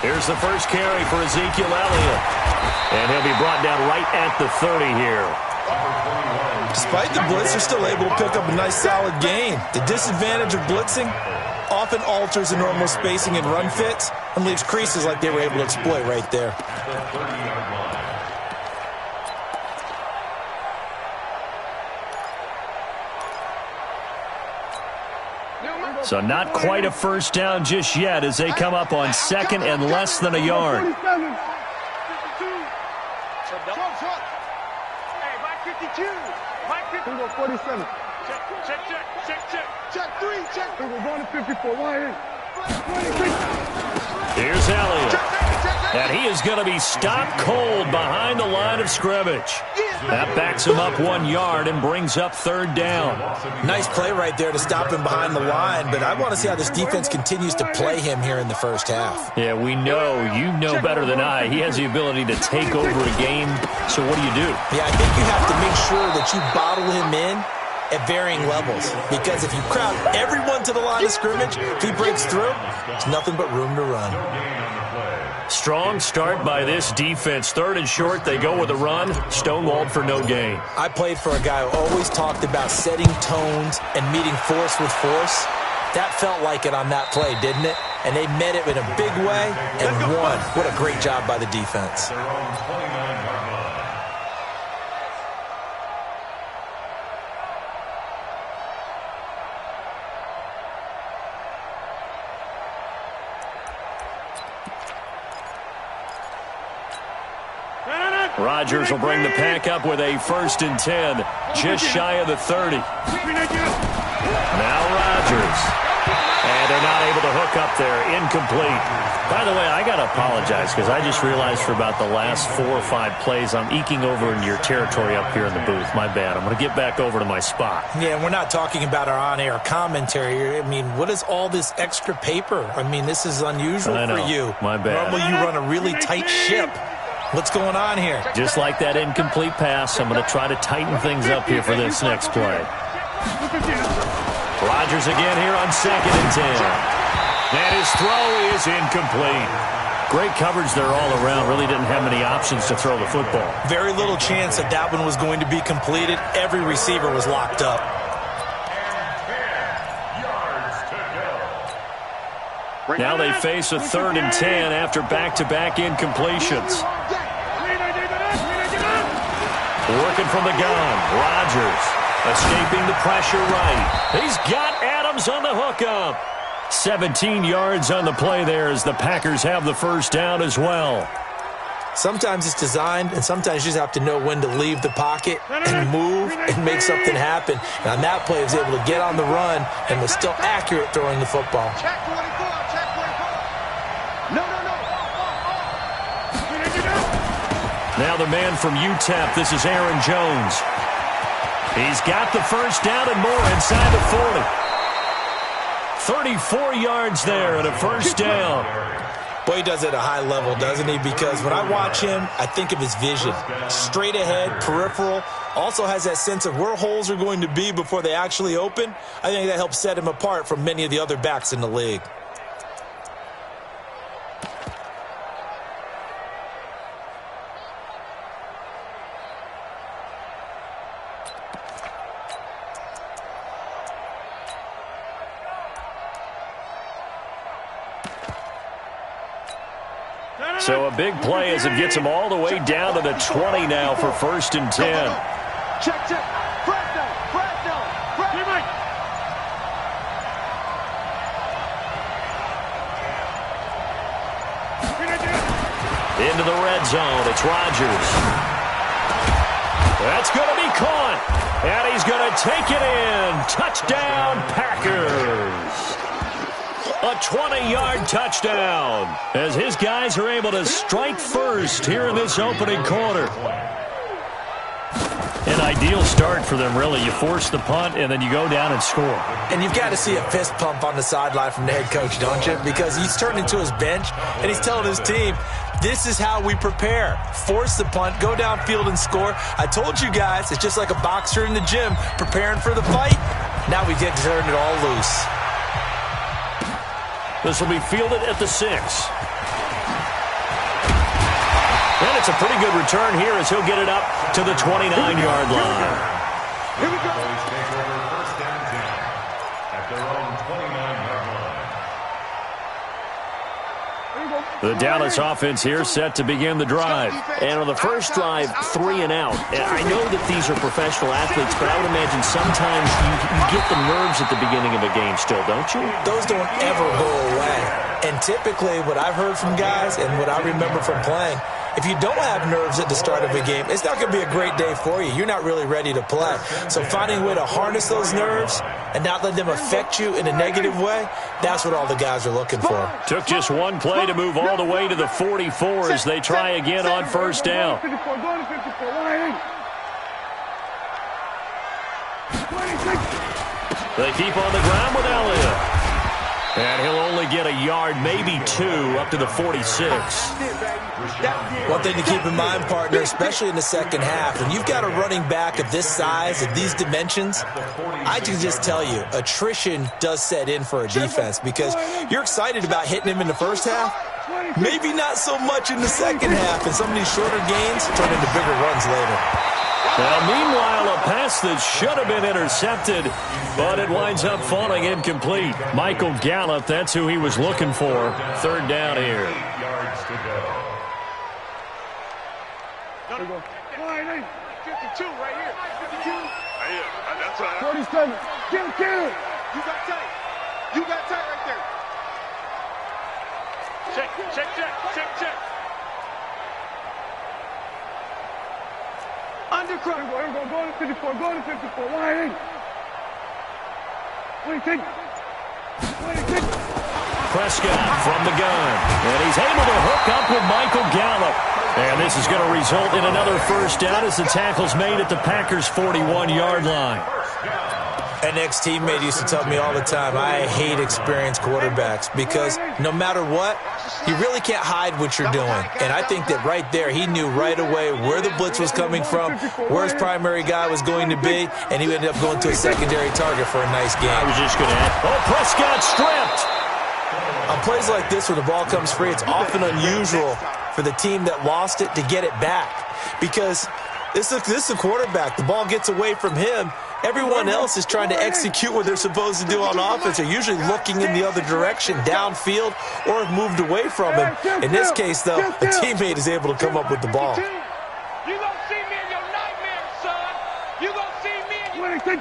Here's the first carry for Ezekiel Elliott. And he'll be brought down right at the 30 here. Despite the blitz, they're still able to pick up a nice solid gain. The disadvantage of blitzing often alters the normal spacing and run fits and leaves creases like they were able to exploit right there. So not quite a first down just yet as they come up on second and less than a yard. Hey, Mike 52. Mike 52. 47. Check 3. Check. We're going to 54. Why? Here's Elliott. And he is going to be stopped cold behind the line of scrimmage. That backs him up 1 yard and brings up third down. Nice play right there to stop him behind the line, but I want to see how this defense continues to play him here in the first half. Yeah, we know. You know better than I. He has the ability to take over a game. So what do? Yeah, I think you have to make sure that you bottle him in at varying levels, because if you crowd everyone to the line of scrimmage, if he breaks through, there's nothing but room to run. Strong start by this defense. Third and short, they go with a run. Stonewalled for no gain. I played for a guy who always talked about setting tones and meeting force with force. That felt like it on that play, didn't it? And they met it in a big way and won. What a great job by the defense. Rodgers will bring the pack up with a 1st and 10, just shy of the 30. Now Rodgers. And they're not able to hook up there. Incomplete. By the way, I got to apologize because I just realized for about the last 4 or 5 plays I'm eking over into your territory up here in the booth. My bad. I'm going to get back over to my spot. Yeah, we're not talking about our on-air commentary. I mean, what is all this extra paper? I mean, this is unusual for you. My bad. Normally you run a really tight ship. What's going on here? Just like that incomplete pass, I'm going to try to tighten things up here for this next play. Rodgers again here on 2nd and 10. And his throw is incomplete. Great coverage there all around. Really didn't have many options to throw the football. Very little chance that that one was going to be completed. Every receiver was locked up. Now they face a 3rd and 10 after back-to-back incompletions. Working from the gun, Rodgers escaping the pressure right. He's got Adams on the hookup. 17 yards on the play there as the Packers have the first down as well. Sometimes it's designed, and sometimes you just have to know when to leave the pocket and move and make something happen. And on that play, he was able to get on the run and was still accurate throwing the football. Check 24. Check 24. No. Now the man from UTEP, this is Aaron Jones. He's got the first down and more inside the 40. 34 yards there and a first down. Boy, he does it at a high level, doesn't he? Because when I watch him, I think of his vision. Straight ahead, peripheral. Also has that sense of where holes are going to be before they actually open. I think that helps set him apart from many of the other backs in the league. So a big play as it gets him all the way down to the 20 now for 1st and 10. Check. Brad down. Into the red zone. It's Rodgers. That's going to be caught. And he's going to take it in. Touchdown, Packers. A 20-yard touchdown as his guys are able to strike first here in this opening quarter. An ideal start for them, really. You force the punt, and then you go down and score. And you've got to see a fist pump on the sideline from the head coach, don't you? Because he's turned into his bench, and he's telling his team, this is how we prepare. Force the punt, go downfield and score. I told you guys, it's just like a boxer in the gym preparing for the fight. Now we get to turn it all loose. This will be fielded at the 6. And it's a pretty good return here as he'll get it up to the 29-yard line. Here we go. First down 10 at their own 29-yard line. The Dallas offense here set to begin the drive. And on the first drive, 3 and out. And I know that these are professional athletes, but I would imagine sometimes you get the nerves at the beginning of a game still, don't you? Those don't ever go away. And typically what I've heard from guys and what I remember from playing, if you don't have nerves at the start of a game, it's not going to be a great day for you. You're not really ready to play. So finding a way to harness those nerves and not let them affect you in a negative way, that's what all the guys are looking for. Took just one play to move all the way to the 44 as they try again on first down. They keep on the ground with Elliott. And he'll only get a yard, maybe 2, up to the 46. One thing to keep in mind, partner, especially in the second half, when you've got a running back of this size, of these dimensions, I can just tell you, attrition does set in for a defense because you're excited about hitting him in the first half, maybe not so much in the second half, and some of these shorter gains turn into bigger runs later. Now, meanwhile, a pass that should have been intercepted, but it winds up falling incomplete. Michael Gallup, that's who he was looking for. Third down here. 8 yards to go. 52 right here. 52. Right here. That's right. 47. Kill. You got tight. You got tight right there. Check. Undercross. Go to 54. Line in. 26. Prescott from the gun. And he's able to hook up with Michael Gallup. And this is going to result in another first down as the tackle's made at the Packers' 41-yard line. An ex-teammate used to tell me all the time, I hate experienced quarterbacks because no matter what, you really can't hide what you're doing. And I think that right there, he knew right away where the blitz was coming from, where his primary guy was going to be, and he ended up going to a secondary target for a nice game. I was just going to add, Prescott stripped. On plays like this where the ball comes free, it's often unusual for the team that lost it to get it back because this is a quarterback. The ball gets away from him. Everyone else is trying to execute what they're supposed to do on offense. They're usually looking in the other direction, downfield, or have moved away from him. In this case, though, a teammate is able to come up with the ball. You gonna see me in your nightmares, son. You gonna see me in 26.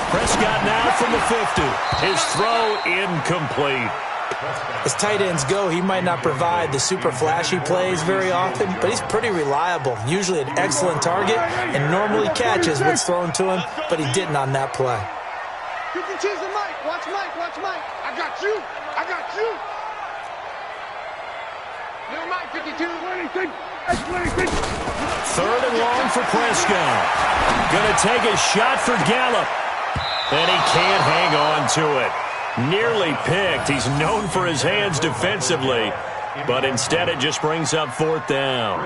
Prescott now from the 50. His throw incomplete. As tight ends go, he might not provide the super flashy plays very often, but he's pretty reliable, usually an excellent target, and normally catches what's thrown to him, but he didn't on that play. You can choose the mic. Watch Mike. I got you. Little Mike, 52. 26. Third and long for Prescott. Going to take a shot for Gallup. And he can't hang on to it. Nearly picked. He's known for his hands defensively, but instead it just brings up fourth down.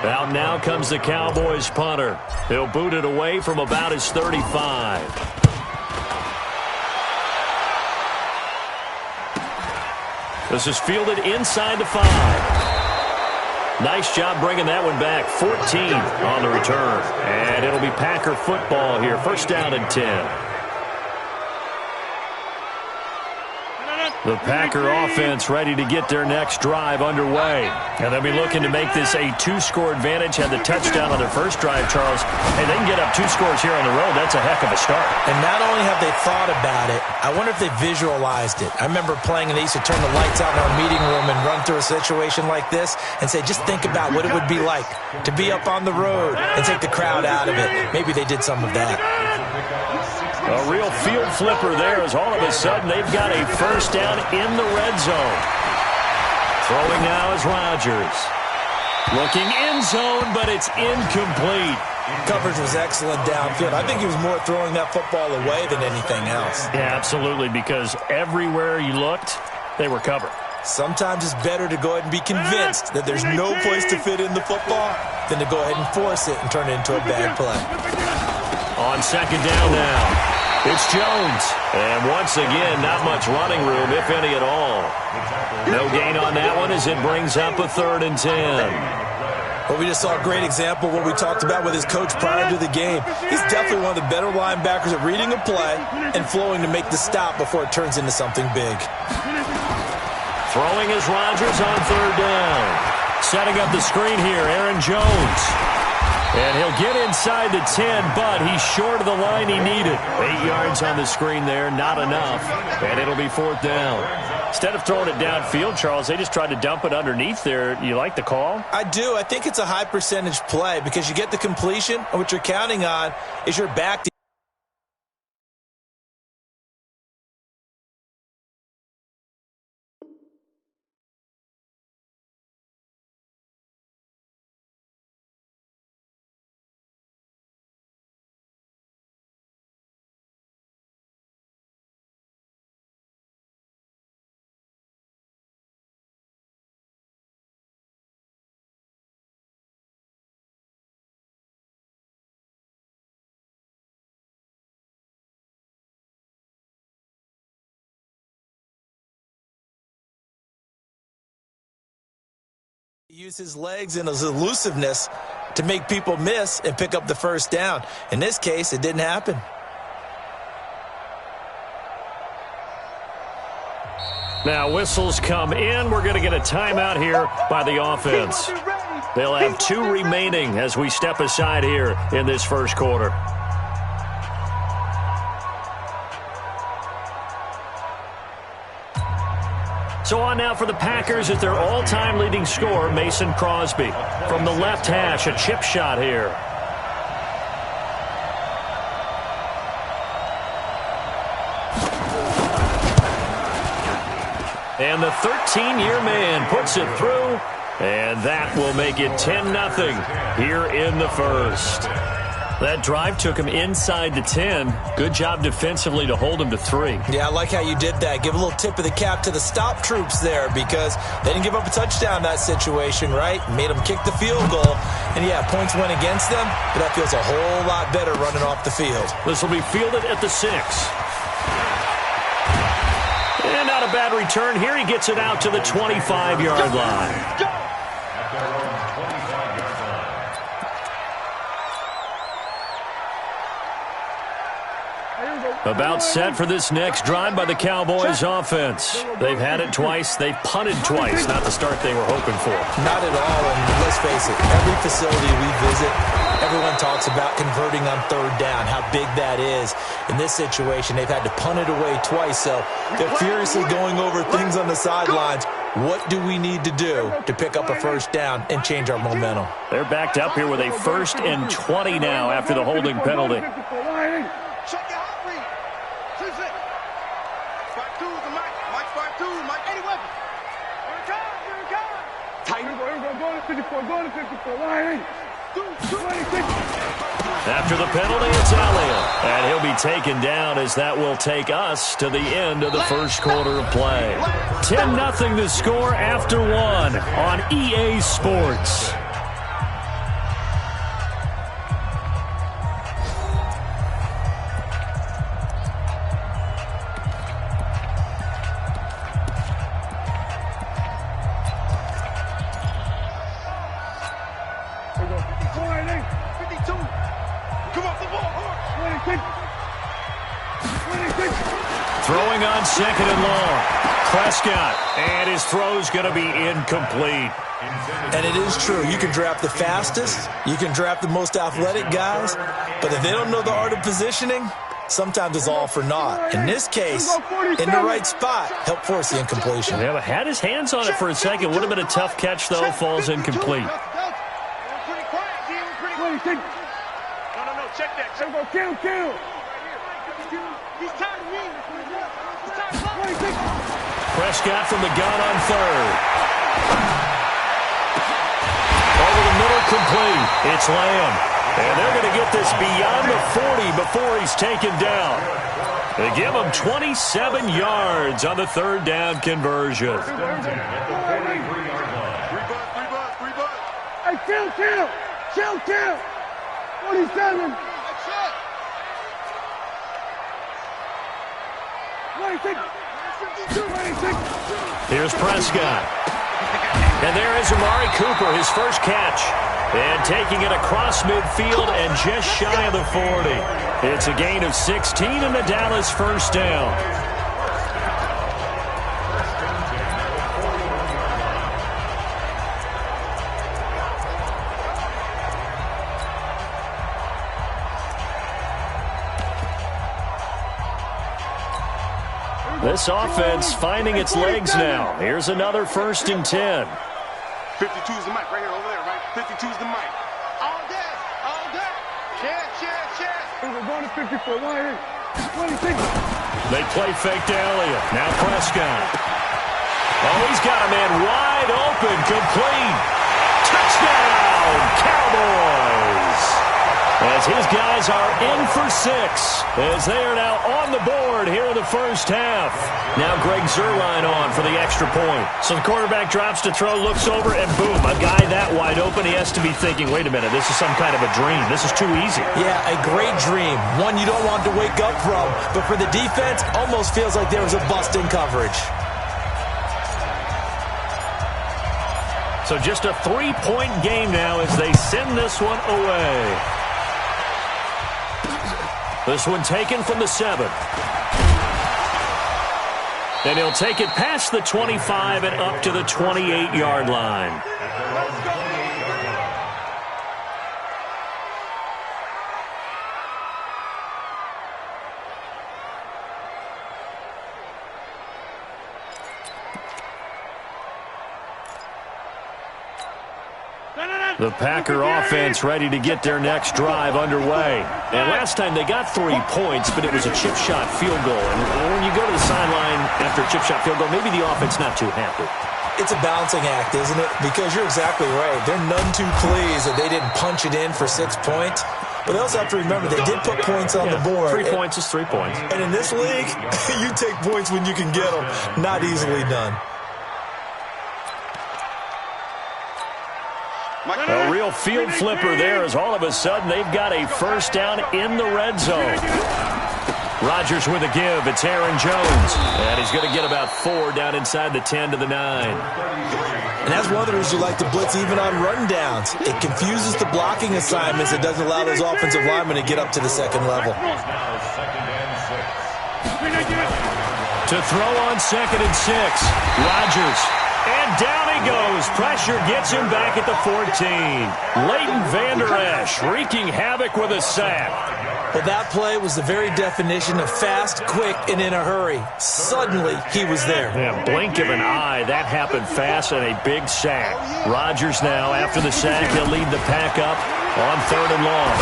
Out now comes the Cowboys punter. He'll boot it away from about his 35. This is fielded inside the 5. Nice job bringing that one back. 14 on the return. And it'll be Packer football here. First down and 10. The Packer offense ready to get their next drive underway. And they'll be looking to make this a 2-score advantage. Had the touchdown on their first drive, Charles. Hey, they can get up 2 scores here on the road. That's a heck of a start. And not only have they thought about it, I wonder if they visualized it. I remember playing and they used to turn the lights out in our meeting room and run through a situation like this and say, just think about what it would be like to be up on the road and take the crowd out of it. Maybe they did some of that. A real field flipper there as all of a sudden they've got a first down in the red zone. Throwing now is Rodgers. Looking end zone, but it's incomplete. Coverage was excellent downfield. I think he was more throwing that football away than anything else. Yeah, absolutely, because everywhere you looked, they were covered. Sometimes it's better to go ahead and be convinced that there's no place to fit in the football than to go ahead and force it and turn it into a bad play. On second down now. It's Jones. And once again, not much running room, if any at all. No gain on that one as it brings up a 3rd and 10. Well, we just saw a great example of what we talked about with his coach prior to the game. He's definitely one of the better linebackers at reading a play and flowing to make the stop before it turns into something big. Throwing is Rodgers on 3rd down. Setting up the screen here, Aaron Jones. And he'll get inside the 10, but he's short of the line he needed. 8 yards on the screen there, not enough. And it'll be 4th down. Instead of throwing it downfield, Charles, they just tried to dump it underneath there. You like the call? I do. I think it's a high percentage play because you get the completion, and what you're counting on is your back to use his legs and his elusiveness to make people miss and pick up the 1st down. In this case, it didn't happen. Now whistles come in. We're going to get a timeout here by the offense. They'll have 2 remaining as we step aside here in this 1st quarter. So on now for the Packers at their all-time leading scorer, Mason Crosby. From the left hash, a chip shot here. And the 13-year man puts it through, and that will make it 10-0 here in the 1st. That drive took him inside the 10. Good job defensively to hold him to 3. Yeah, I like how you did that. Give a little tip of the cap to the stop troops there because they didn't give up a touchdown in that situation, right? Made them kick the field goal. And, yeah, points went against them, but that feels a whole lot better running off the field. This will be fielded at the 6. And not a bad return here. He gets it out to the 25-yard line. About set for this next drive by the Cowboys offense. They've had it twice. They've punted twice. Not the start they were hoping for. Not at all, and let's face it, every facility we visit, everyone talks about converting on 3rd down, how big that is. In this situation, they've had to punt it away twice, so they're furiously going over things on the sidelines. What do we need to do to pick up a 1st down and change our momentum? They're backed up here with a 1st and 20 now after the holding penalty. After the penalty, it's Elliott. And he'll be taken down as that will take us to the end of the 1st quarter of play. 10-0 the score after 1 on EA Sports. Throwing on 2nd and long. Prescott, and his throw's going to be incomplete. And it is true. You can draft the fastest. You can draft the most athletic guys. But if they don't know the art of positioning, sometimes it's all for naught. In this case, in the right spot, help force the incompletion. Yeah, had his hands on it for a second. Would have been a tough catch, though. Falls incomplete. No, check that. Kill. He's tired of me. Prescott from the gun on 3rd. Over the middle, complete. It's Lamb. And they're going to get this beyond the 40 before he's taken down. They give him 27 yards on the 3rd down conversion. Hey, kill. 47. Here's Prescott. And there is Amari Cooper, his first catch. And taking it across midfield and just shy of the 40. It's a gain of 16 and the Dallas first down. This offense finding its legs now. Here's another 1st and 10. 52's the mic right here over there, right? 52's the mic. All day, all day. Cheers. We're going to 54. 26. They play fake to Elliott. Now Prescott. Oh, he's got a man wide open. Complete. Touchdown, Cowboys. As his guys are in for 6, as they are now on the board here in the first half. Now Greg Zuerlein on for the extra point. So the quarterback drops to throw, looks over, and boom, a guy that wide open, he has to be thinking, wait a minute, this is some kind of a dream. This is too easy. Yeah, a great dream. One you don't want to wake up from. But for the defense, almost feels like there was a bust in coverage. So just a 3-point game now as they send this one away. This one taken from the 7. And he'll take it past the 25 and up to the 28-yard line. The Packer offense ready to get their next drive underway. And last time they got 3 points, but it was a chip shot field goal. And when you go to the sideline after a chip shot field goal, maybe the offense not too happy. It's a balancing act, isn't it? Because you're exactly right. They're none too pleased that they didn't punch it in for 6 points. But they also have to remember they did put points on the board. 3 points is 3 points. And in this league, you take points when you can get them. Not easily done. A real field flipper there as all of a sudden they've got a first down in the red zone. Rodgers with a give. It's Aaron Jones. And he's going to get about 4 down inside the 10 to the 9. And that's one of the reasons you like to blitz even on rundowns. It confuses the blocking assignments. It doesn't allow those offensive linemen to get up to the second level. To throw on 2nd and 6. Rodgers. And down he goes. Pressure gets him back at the 14. Leighton Vander Esch wreaking havoc with a sack. Well, that play was the very definition of fast, quick, and in a hurry. Suddenly, he was there. Yeah, blink of an eye. That happened fast and a big sack. Rodgers now, after the sack, he'll lead the pack up on 3rd and long.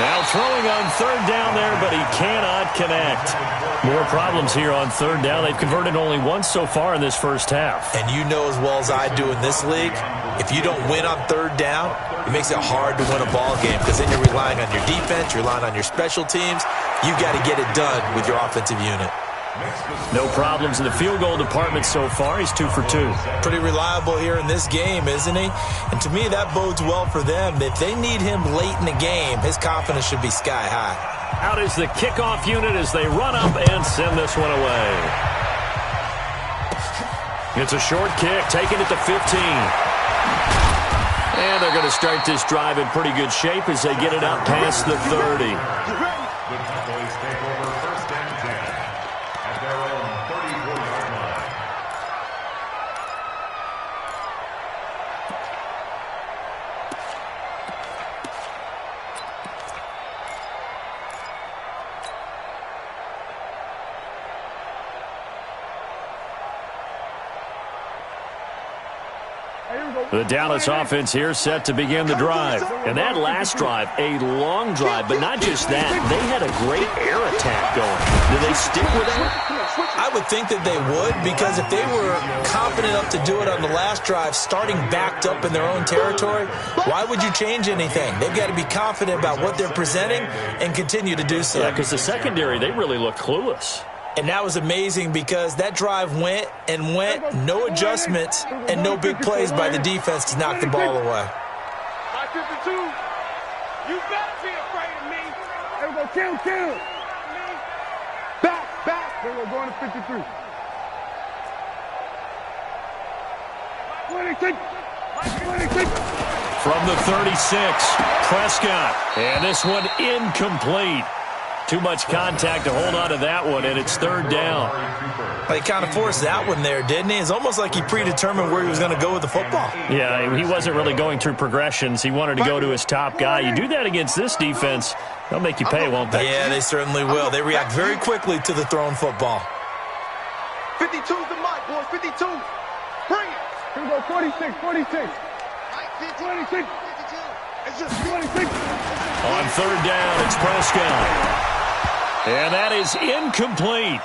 Now throwing on 3rd down there, but he cannot connect. More problems here on 3rd down. They've converted only once so far in this first half. And you know as well as I do in this league, if you don't win on 3rd down, it makes it hard to win a ball game because then you're relying on your defense, you're relying on your special teams. You've got to get it done with your offensive unit. No problems in the field goal department so far. He's 2 for 2. Pretty reliable here in this game, isn't he? And to me, that bodes well for them. If they need him late in the game, his confidence should be sky high. Out is the kickoff unit as they run up and send this one away. It's a short kick, taken at the 15. And they're going to start this drive in pretty good shape as they get it out past the 30. The Cowboys take over 1st and 10 at their own 34-yard line. The Dallas offense here set to begin the drive. And that last drive, a long drive, but not just that. They had a great air attack going. Do they stick with that? I would think that they would, because if they were confident enough to do it on the last drive, starting backed up in their own territory, why would you change anything? They've got to be confident about what they're presenting and continue to do so. Yeah, because the secondary, they really looked clueless. And that was amazing because that drive went and went, no adjustments and no big plays by the defense to knock the ball away. 52, you better be afraid of me. There we go, kill. Back. We're going to 53. 26. 26. From the 36, Prescott. And this one incomplete. Too much contact to hold on to that one, and it's third down. He kind of forced that one there, didn't he? It's almost like he predetermined where he was going to go with the football. Yeah, he wasn't really going through progressions. He wanted to go to his top guy. You do that against this defense, they'll make you pay, won't they? Yeah, they certainly will. They react very quickly to the thrown football. 52's the mic, boys. 52. Bring it. Here we go. 46. 46. 26. It's just 26. On third down, it's Prescott. And that is incomplete.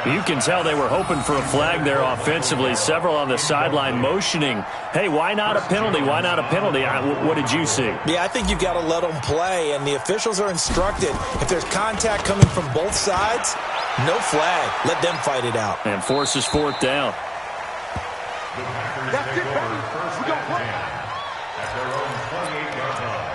You can tell they were hoping for a flag there offensively. Several on the sideline motioning, hey, why not a penalty? Why not a penalty? What did you see? Yeah, I think you've got to let them play, and the officials are instructed. If there's contact coming from both sides, no flag. Let them fight it out. And forces fourth down. That's it, baby. We got one. At their own 28-yard line.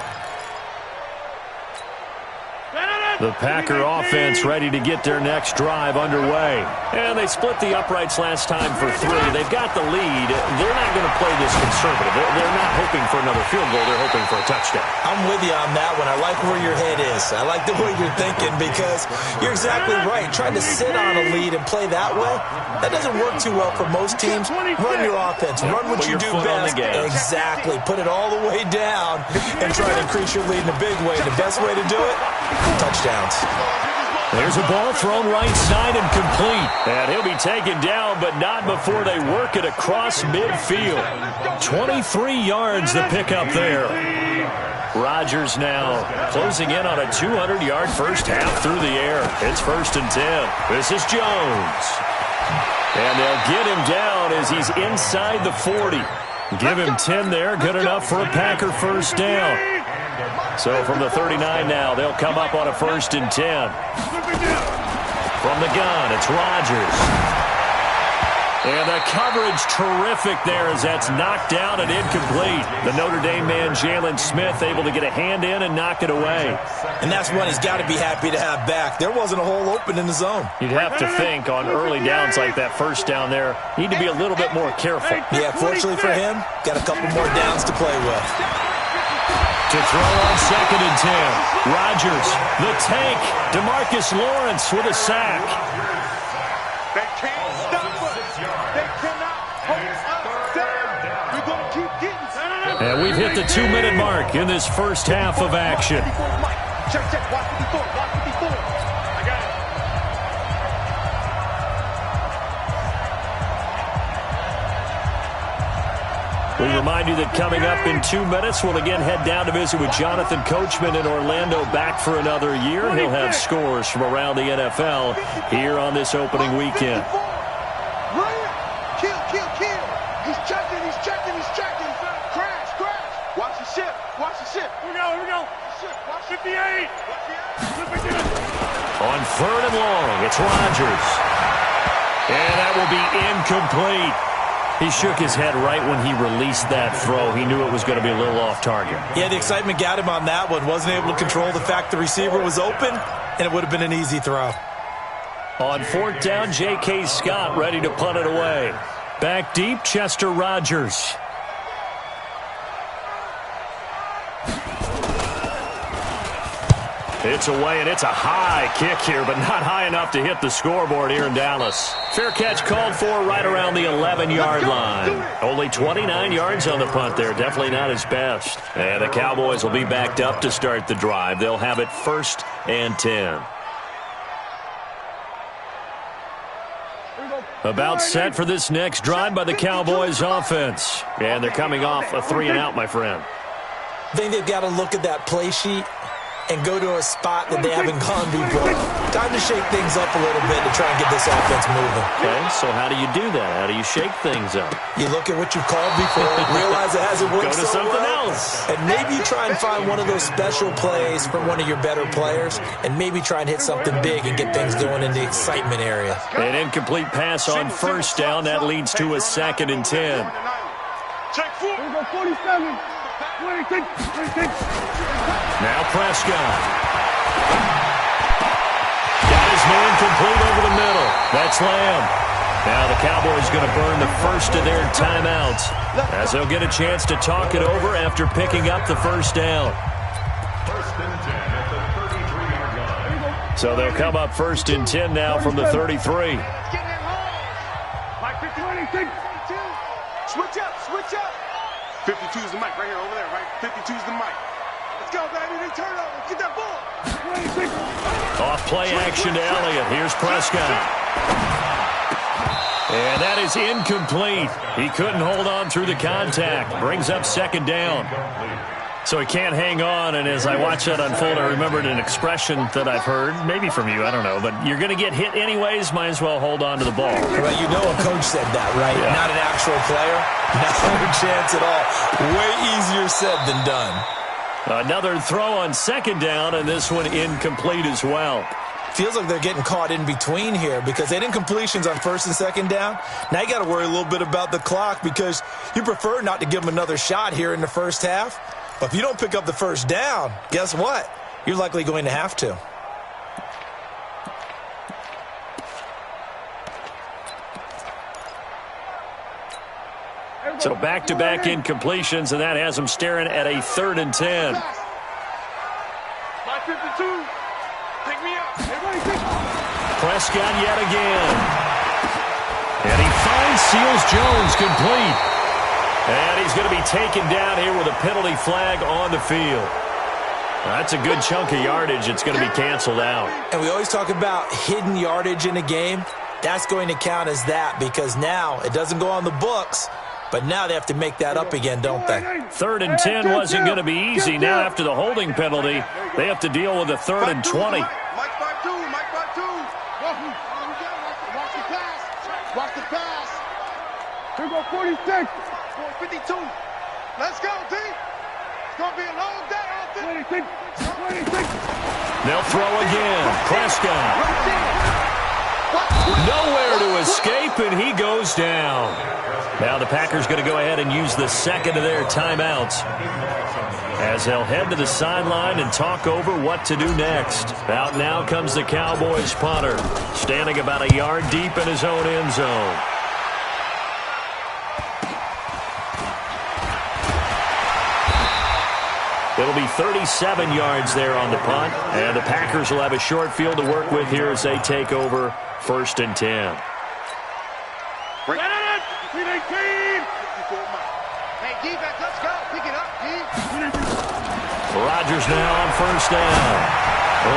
The Packer offense ready to get their next drive underway. And they split the uprights last time for 3. They've got the lead. They're not going to play this conservative. They're not hoping for another field goal. They're hoping for a touchdown. I'm with you on that one. I like where your head is. I like the way you're thinking because you're exactly right. Trying to sit on a lead and play that way, that doesn't work too well for most teams. Run your offense. Run what you do best. Exactly. Put it all the way down and try to increase your lead in a big way. The best way to do it, touchdowns. There's a ball thrown right side and complete. And he'll be taken down, but not before they work it across midfield. 23 yards the pickup there. Rodgers now closing in on a 200-yard first half through the air. It's 1st and 10. This is Jones. And they'll get him down as he's inside the 40. Give him 10 there. Good enough for a Packer first down. So from the 39 now, they'll come up on a 1st and 10. From the gun, it's Rodgers. And the coverage terrific there as that's knocked down and incomplete. The Notre Dame man, Jalen Smith, able to get a hand in and knock it away. And that's one he's got to be happy to have back. There wasn't a hole open in the zone. You'd have to think on early downs like that first down there, need to be a little bit more careful. Yeah, fortunately for him, got a couple more downs to play with. To throw on 2nd and 10. Rodgers, the tank, DeMarcus Lawrence with a sack. They can't stop us. They cannot hold us down. We're going to keep getting. And we've hit the 2-minute mark in this first half of action. Check, check. Watch 54. Watch 54. I got it. We remind you that coming up in 2 minutes, we'll again head down to visit with Jonathan Coachman in Orlando, back for another year. He'll have scores from around the NFL here on this opening weekend. Kill, kill, kill. He's checking, he's checking, he's checking. Crash, crash. Watch the ship, watch the ship. Here we go. Ship, watch 58. On 3rd and long, it's Rodgers. And that will be incomplete. He shook his head right when he released that throw. He knew it was going to be a little off target. Yeah, the excitement got him on that one. Wasn't able to control the fact the receiver was open, and it would have been an easy throw. On 4th down, J.K. Scott ready to punt it away. Back deep, Chester Rogers. It's away, and it's a high kick here, but not high enough to hit the scoreboard here in Dallas. Fair catch called for right around the 11-yard line. Only 29 yards on the punt there. Definitely not his best. And the Cowboys will be backed up to start the drive. They'll have it 1st and 10. About set for this next drive by the Cowboys offense. And they're coming off a 3-and-out, my friend. I think they've got to look at that play sheet and go to a spot that they haven't gone before. Time to shake things up a little bit to try and get this offense moving. Okay, so how do you do that? How do you shake things up? You look at what you've called before, realize it hasn't worked Go to so something well, else. and maybe try and find one of those special plays from one of your better players, and maybe try and hit something big and get things going in the excitement area. An incomplete pass on 1st down. That leads to a 2nd and 10. Check 4. Here we go, 47. 26. Now Prescott. Got his man complete over the middle. That's Lamb. Now the Cowboys going to burn the first of their timeouts as they'll get a chance to talk it over after picking up the first down. First and 10 at the 33-yard line. So they'll come up first and 10 now from the 33. Like 52. Switch up, switch up. 52 is the mic right here, over there, right? 52 is the mic. Let's go, baby. They turn over. Get that ball. Off play action to Elliott. Here's Prescott. And that is incomplete. He couldn't hold on through the contact. Brings up second down. So he can't hang on, and as I watch that unfold, I remembered an expression that I've heard, maybe from you, I don't know, but you're going to get hit anyways, might as well hold on to the ball. Well, you know a coach said that, right? Yeah. Not an actual player. No chance at all. Way easier said than done. Another throw on second down, and this one incomplete as well. Feels like they're getting caught in between here because they didn't completions on first and second down. Now you got to worry a little bit about the clock because you prefer not to give them another shot here in the first half. But if you don't pick up the first down, guess what? You're likely going to have to. So back-to-back incompletions, and that has them staring at a 3rd and 10. My 52. Pick me up. Prescott yet again. And he finds Seals Jones complete. And he's going to be taken down here with a penalty flag on the field. That's a good chunk of yardage. It's going to be canceled out. And we always talk about hidden yardage in a game. That's going to count as that because now it doesn't go on the books, but now they have to make that up again, don't they? 3rd and 10 wasn't going to be easy. Now after the holding penalty, they have to deal with a 3rd and 20. Mike 5-2, Mike 5-2. Watch the pass. Watch the pass. Here go 46. 52. Let's go, D. It's going to be a long day out there. 26. They'll throw again. Prescott. Nowhere to escape, and he goes down. Now the Packers going to go ahead and use the second of their timeouts as they'll head to the sideline and talk over what to do next. Out now comes the Cowboys punter, standing about a yard deep in his own end zone. It'll be 37 yards there on the punt, and the Packers will have a short field to work with here as they take over 1st and 10. Bring it in. 18. Hey, defense, let's go. Pick it up, D. Rodgers now on 1st down.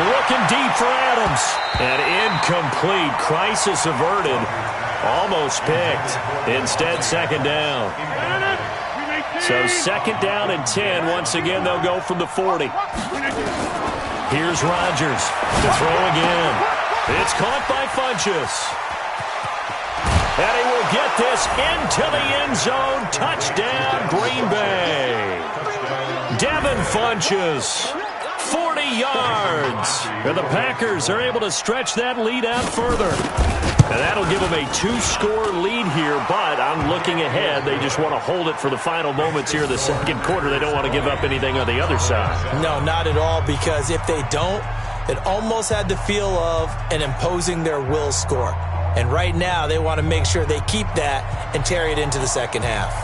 Looking deep for Adams. And incomplete. Crisis averted. Almost picked. Instead, 2nd down. So 2nd down and 10. Once again, they'll go from the 40. Here's Rodgers to throw again. It's caught by Funchess. And he will get this into the end zone. Touchdown, Green Bay. Devin Funchess, 40 yards. And the Packers are able to stretch that lead out further. And that'll give them a 2-score lead here, but I'm looking ahead. They just want to hold it for the final moments here in the second quarter. They don't want to give up anything on the other side. No, not at all, because if they don't, it almost had the feel of an imposing their will score. And right now, they want to make sure they keep that and carry it into the second half.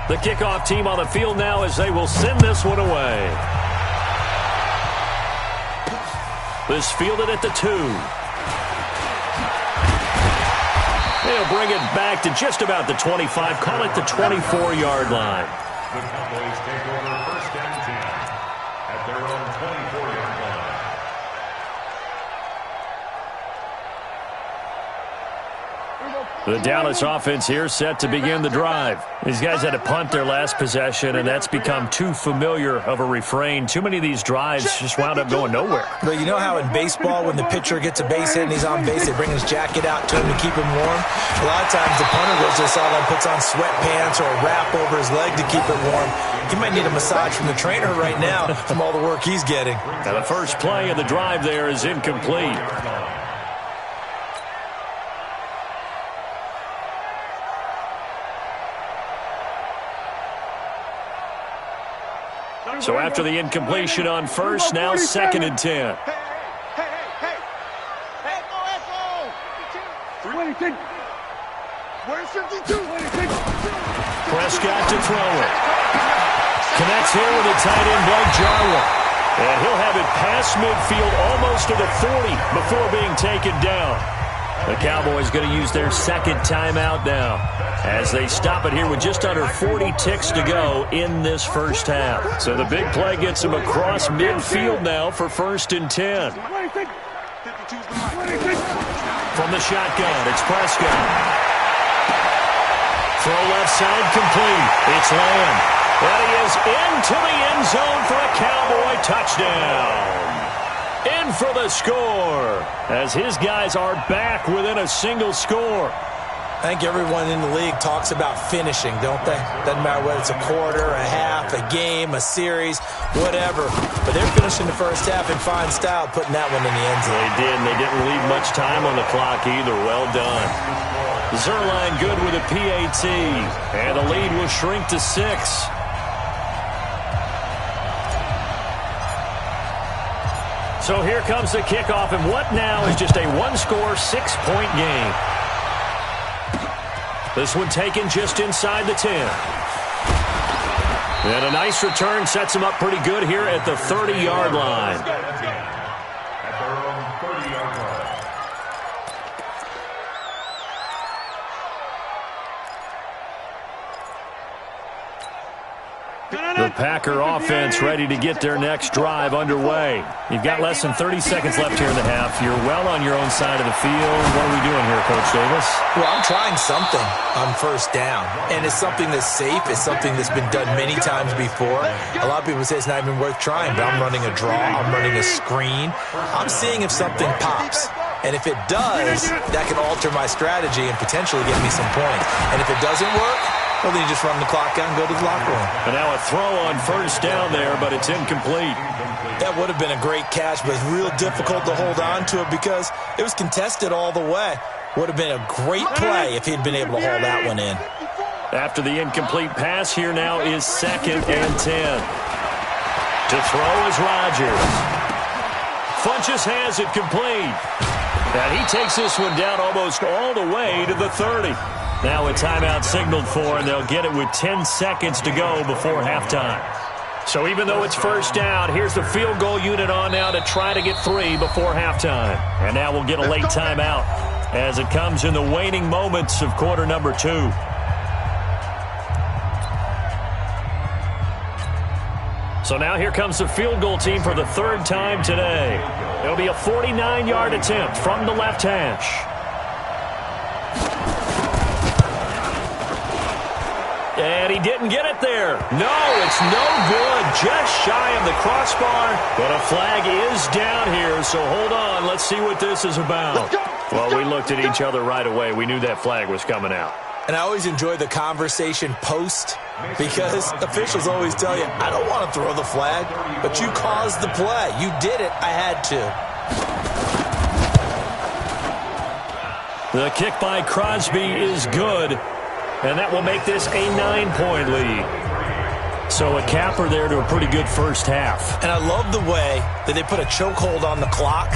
The kickoff team on the field now as they will send this one away. This fielded at the 2. They'll bring it back to just about the 25. Call it the 24-yard line. The Cowboys take over 1st and 10 at their own 24-yard line. The Dallas offense here set to begin the drive. These guys had to punt their last possession, and that's become too familiar of a refrain. Too many of these drives just wound up going nowhere. But you know how in baseball, when the pitcher gets a base hit and he's on base, they bring his jacket out to him to keep him warm? A lot of times the punter goes to the sideline, puts on sweatpants or a wrap over his leg to keep it warm. He might need a massage from the trainer right now from all the work he's getting. Now the first play of the drive there is incomplete. So after the incompletion on first, now 2nd and 10. Prescott to throw it. Connects here with a tight end, Blake Jarwin. And he'll have it past midfield almost to the 40 before being taken down. The Cowboys going to use their 2nd timeout now as they stop it here with just under 40 ticks to go in this first half. So the big play gets them across midfield now for 1st and 10. From the shotgun, it's Prescott. Throw left side complete. It's Lamb. And he is into the end zone for a Cowboy touchdown. In for the score as his guys are back within a single score. I think everyone in the league talks about finishing, don't they? Doesn't matter whether it's a quarter, a half, a game, a series, whatever. But they're finishing the first half in fine style, putting that one in the end zone. They did, and they didn't leave much time on the clock either. Well done. Zerline good with a PAT, and the lead will shrink to 6. So here comes the kickoff, and what now is just a one-score, 6-point game. This one taken just inside the 10. And a nice return sets him up pretty good here at the 30-yard line. At their own 30-yard line. The Packer offense ready to get their next drive underway. You've got less than 30 seconds left here in the half. You're well on your own side of the field. What are we doing here, Coach Davis? Well, I'm trying something on first down, and it's something that's safe. It's something that's been done many times before. A lot of people say it's not even worth trying, but I'm running a draw. I'm running a screen. I'm seeing if something pops. And if it does, that can alter my strategy and potentially get me some points. And if it doesn't work, well, then you just run the clock out and go to the locker room. And now a throw on first down there, but it's incomplete. That would have been a great catch, but it's real difficult to hold on to it because it was contested all the way. Would have been a great play if he'd been able to haul that one in. After the incomplete pass, here now is 2nd and 10. To throw is Rodgers. Funches has it complete. And he takes this one down almost all the way to the 30. Now a timeout signaled for, and they'll get it with 10 seconds to go before halftime. So even though it's first down, here's the field goal unit on now to try to get 3 before halftime. And now we'll get a late timeout as it comes in the waning moments of quarter number 2. So now here comes the field goal team for the 3rd time today. It'll be a 49-yard attempt from the left hash. And he didn't get it there. No, it's no good. Just shy of the crossbar. But a flag is down here, so hold on. Let's see what this is about. Well, we looked at each other right away. We knew that flag was coming out. And I always enjoy the conversation post because officials always tell you, I don't want to throw the flag, but you caused the play. You did it. I had to. The kick by Crosby is good. And that will make this a 9-point lead. So a capper there to a pretty good first half. And I love the way that they put a chokehold on the clock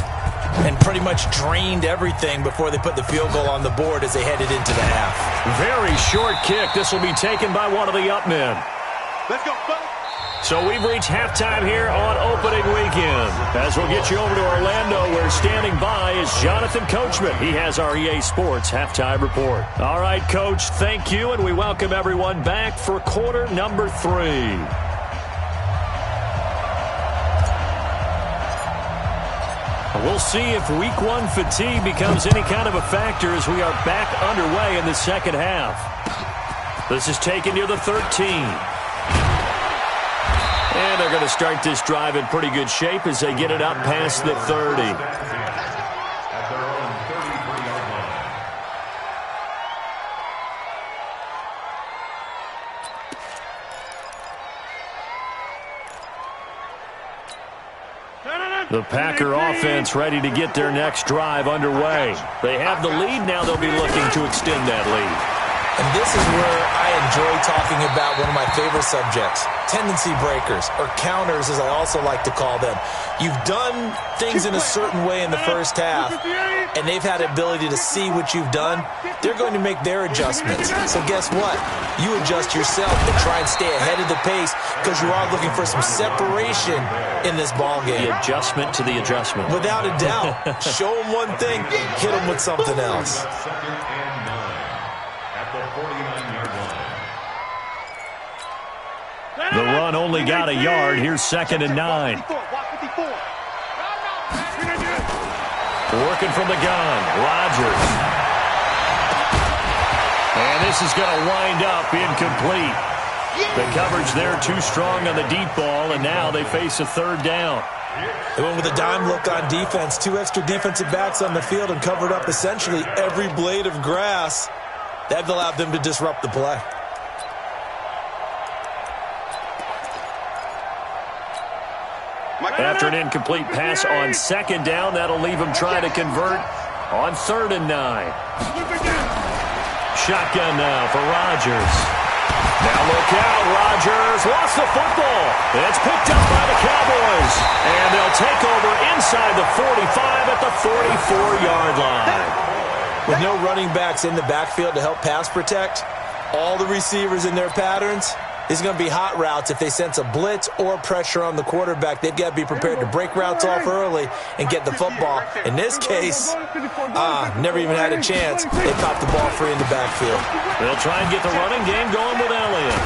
and pretty much drained everything before they put the field goal on the board as they headed into the half. Very short kick. This will be taken by one of the up men. Let's go, buddy. So we've reached halftime here on opening weekend. As we'll get you over to Orlando, where standing by is Jonathan Coachman. He has our EA Sports halftime report. All right, Coach, thank you, and we welcome everyone back for quarter number 3. We'll see if week 1 fatigue becomes any kind of a factor as we are back underway in the second half. This is taken near the 13. And they're going to start this drive in pretty good shape as they get it up past the 30. At their own 33-yard line. The Packer offense ready to get their next drive underway. They have the lead. Now they'll be looking to extend that lead. And this is where I enjoy talking about one of my favorite subjects, tendency breakers, or counters as I also like to call them. You've done things in a certain way in the first half, and they've had the ability to see what you've done. They're going to make their adjustments. So guess what? You adjust yourself and try and stay ahead of the pace because you are looking for some separation in this ball game. The adjustment to the adjustment. Without a doubt. Show them one thing, hit them with something else. Second and 9 at the 49-yard line. The run only got a yard. Here's second and 9. Working from the gun, Rodgers. And this is going to wind up incomplete. The coverage there too strong on the deep ball, and now they face a third down. They went with a dime look on defense. 2 extra defensive backs on the field and covered up essentially every blade of grass. That allowed them to disrupt the play. After an incomplete pass on second down, that'll leave him trying to convert on third and 9. Shotgun now for Rodgers. Now look out, Rodgers lost the football. It's picked up by the Cowboys. And they'll take over inside the 45 at the 44-yard line. With no running backs in the backfield to help pass protect, all the receivers in their patterns, it's going to be hot routes. If they sense a blitz or pressure on the quarterback, they've got to be prepared to break routes off early and get the football. In this case, never even had a chance. They popped the ball free in the backfield. They'll try and get the running game going with Elliott.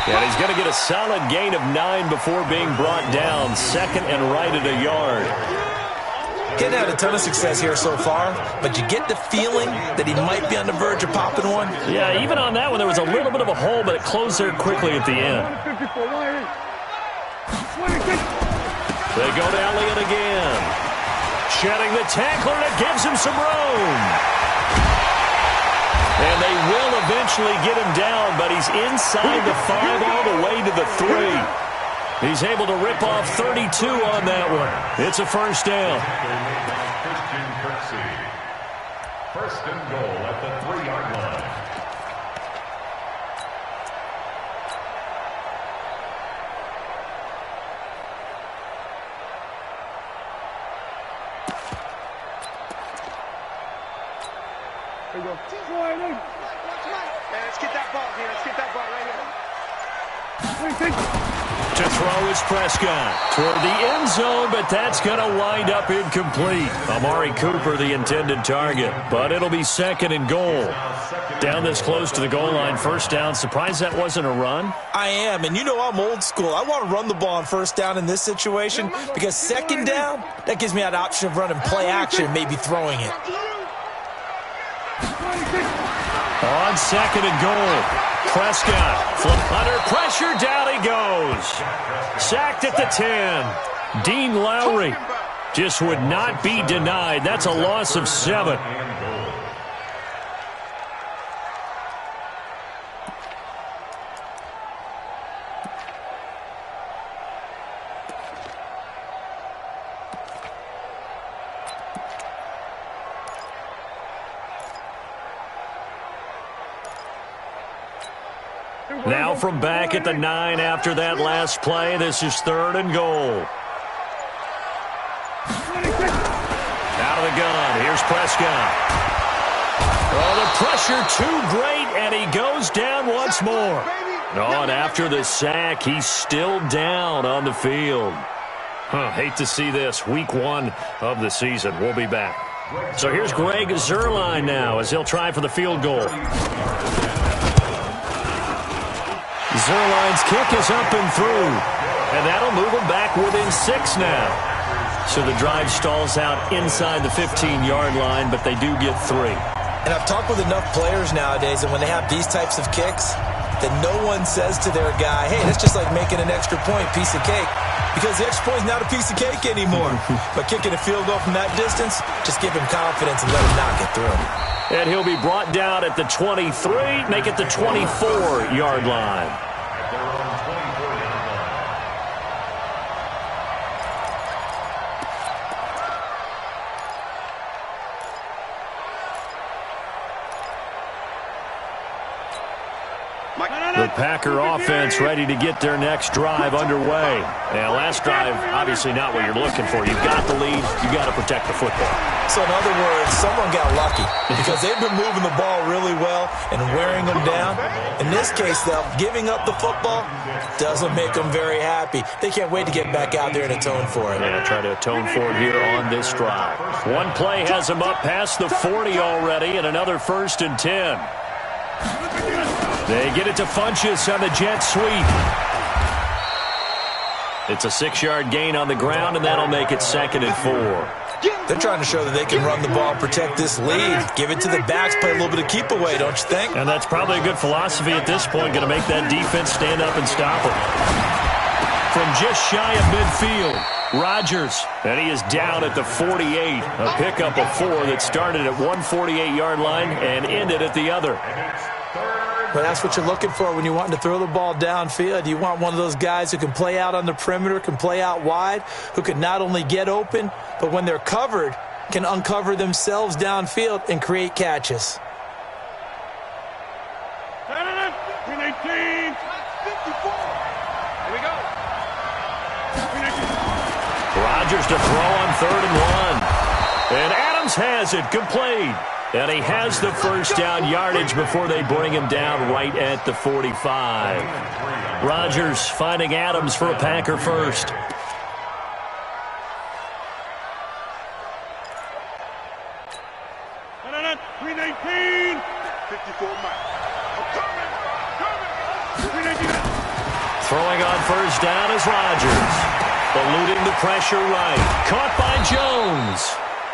And he's going to get a solid gain of 9 before being brought down. Second and right at a yard. Hadn't had a ton of success here so far, but you get the feeling that he might be on the verge of popping one. Yeah, even on that one, there was a little bit of a hole, but it closed there quickly at the end. They go to Elliott again. Shedding the tackler, and it gives him some room. And they will eventually get him down, but he's inside the 5 all the way to the 3. He's able to rip off 32 on that one. It's a first down. First and goal at the 3-yard line. There you go. Let's get that ball here. Let's get that ball right here. To throw is Prescott toward the end zone, but that's going to wind up incomplete. Amari Cooper, the intended target, but it'll be second and goal. Down this close to the goal line, first down. Surprised that wasn't a run? I am, and you know I'm old school. I want to run the ball on first down in this situation because second down, that gives me that option of running play action, maybe throwing it. On second and goal, Prescott under pressure, down he goes. Sacked at the 10. Dean Lowry just would not be denied. That's a loss of 7. Now from back at the 9 after that last play, this is third and goal. Out of the gun, here's Prescott. Oh, the pressure too great, and he goes down once more. Oh, and after the sack, he's still down on the field. Hate to see this. Week 1 of the season. We'll be back. So here's Greg Zuerlein now as he'll try for the field goal. Zuerlein's kick is up and through, and that'll move him back within 6 now. So the drive stalls out inside the 15-yard line, but they do get 3. And I've talked with enough players nowadays, and when they have these types of kicks, that no one says to their guy, hey, that's just like making an extra point, piece of cake. Because the extra point is not a piece of cake anymore. But kicking a field goal from that distance, just give him confidence and let him knock it through. And he'll be brought down at the 23, make it the 24-yard line. The Packer offense ready to get their next drive underway. Now, last drive, obviously not what you're looking for. You've got the lead. You've got to protect the football. So, in other words, someone got lucky because they've been moving the ball really well and wearing them down. In this case, though, giving up the football doesn't make them very happy. They can't wait to get back out there and atone for it. Yeah, try to atone for it here on this drive. One play has them up past the 40 already, and another 1st and 10. They get it to Funchess on the jet sweep. It's a 6-yard gain on the ground, and that'll make it 2nd and 4. They're trying to show that they can run the ball, protect this lead, give it to the backs, play a little bit of keep away, don't you think? And that's probably a good philosophy at this point, going to make that defense stand up and stop them. From just shy of midfield, Rodgers, and he is down at the 48. A pickup of 4 that started at one 48-yard line and ended at the other. But that's what you're looking for when you're wanting to throw the ball downfield. You want one of those guys who can play out on the perimeter, can play out wide, who can not only get open, but when they're covered, can uncover themselves downfield and create catches. 319, 54. Here we go. Rodgers to throw on 3rd and 1. And Adams has it, complete. And he has the first down yardage before they bring him down right at the 45. Rodgers finding Adams for a Packer first. 319, 54 miles. Throwing on first down is Rodgers. Eluding the pressure right. Caught by Jones.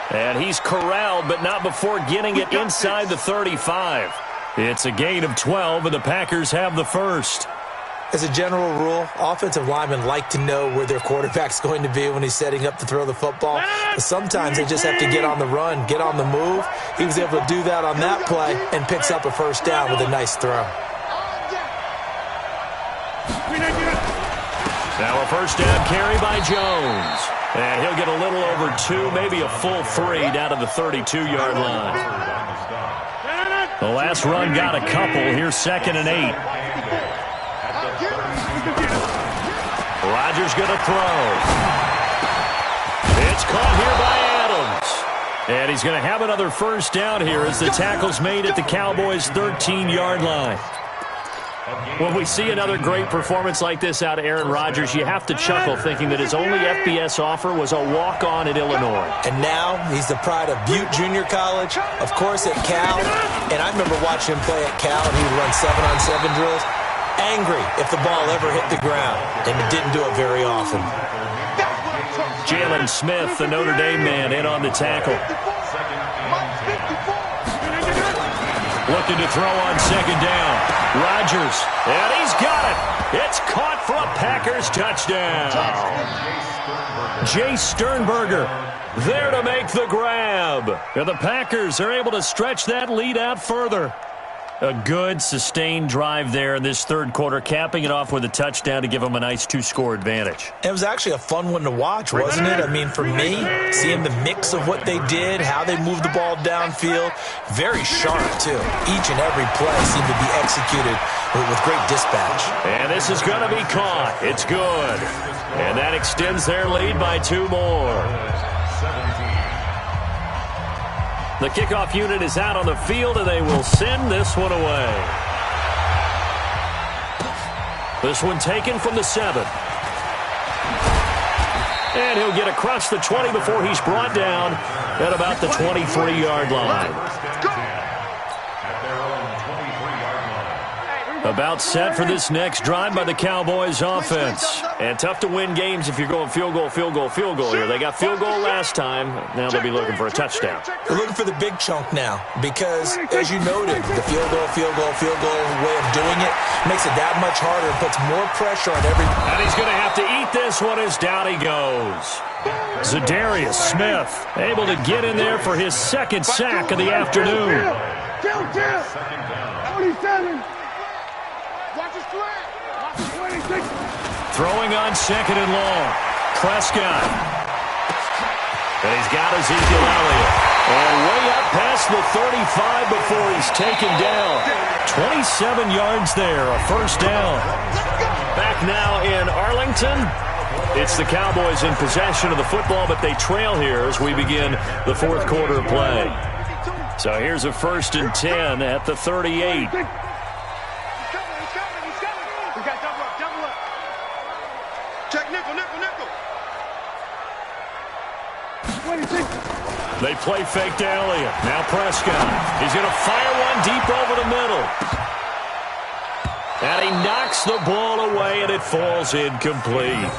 And he's corralled, but not before getting it inside the 35. It's a gain of 12, and the Packers have the first. As a general rule, offensive linemen like to know where their quarterback's going to be when he's setting up to throw the football. But sometimes they just have to get on the run, get on the move. He was able to do that on that play and picks up a first down with a nice throw. Now a first down carry by Jones. And he'll get a little over 2, maybe a full 3 down to the 32-yard line. The last run got a couple. Here's 2nd and 8. Rodgers going to throw. It's caught here by Adams. And he's going to have another first down here as the tackle's made at the Cowboys' 13-yard line. When we see another great performance like this out of Aaron Rodgers, you have to chuckle thinking that his only FBS offer was a walk-on at Illinois. And now he's the pride of Butte Junior College, of course at Cal. And I remember watching him play at Cal, and he would run 7-on-7 drills. Angry if the ball ever hit the ground, and it didn't do it very often. Jalen Smith, the Notre Dame man, in on the tackle. Looking to throw on 2nd down. Rodgers, and he's got it. It's caught for a Packers touchdown. Jay Sternberger there to make the grab. And the Packers are able to stretch that lead out further. A good, sustained drive there in this 3rd quarter, capping it off with a touchdown to give them a nice 2-score advantage. It was actually a fun one to watch, wasn't it? I mean, for me, seeing the mix of what they did, how they moved the ball downfield, very sharp, too. Each and every play seemed to be executed with great dispatch. And this is going to be caught. It's good. And that extends their lead by 2 more. The kickoff unit is out on the field, and they will send this one away. This one taken from the 7. And he'll get across the 20 before he's brought down at about the 23-yard line. About set for this next drive by the Cowboys offense. And tough to win games if you're going field goal here. They got field goal last time. Now they'll be looking for a touchdown. They're looking for the big chunk now because, as you noted, the field goal way of doing it makes it that much harder and puts more pressure on every... And he's going to have to eat this one as down he goes. Zadarius Smith able to get in there for his 2nd sack of the afternoon. 27. Watch his flag. Watch his 26. Throwing on 2nd and long. Prescott. And he's got Ezekiel Elliott. And way up past the 35 before he's taken down. 27 yards there, a first down. Back now in Arlington. It's the Cowboys in possession of the football, but they trail here as we begin the fourth quarter of play. So here's a 1st and 10 at the 38. Check nickel. They play fake to Elliott. Now Prescott. He's going to fire one deep over the middle. And he knocks the ball away, and it falls incomplete.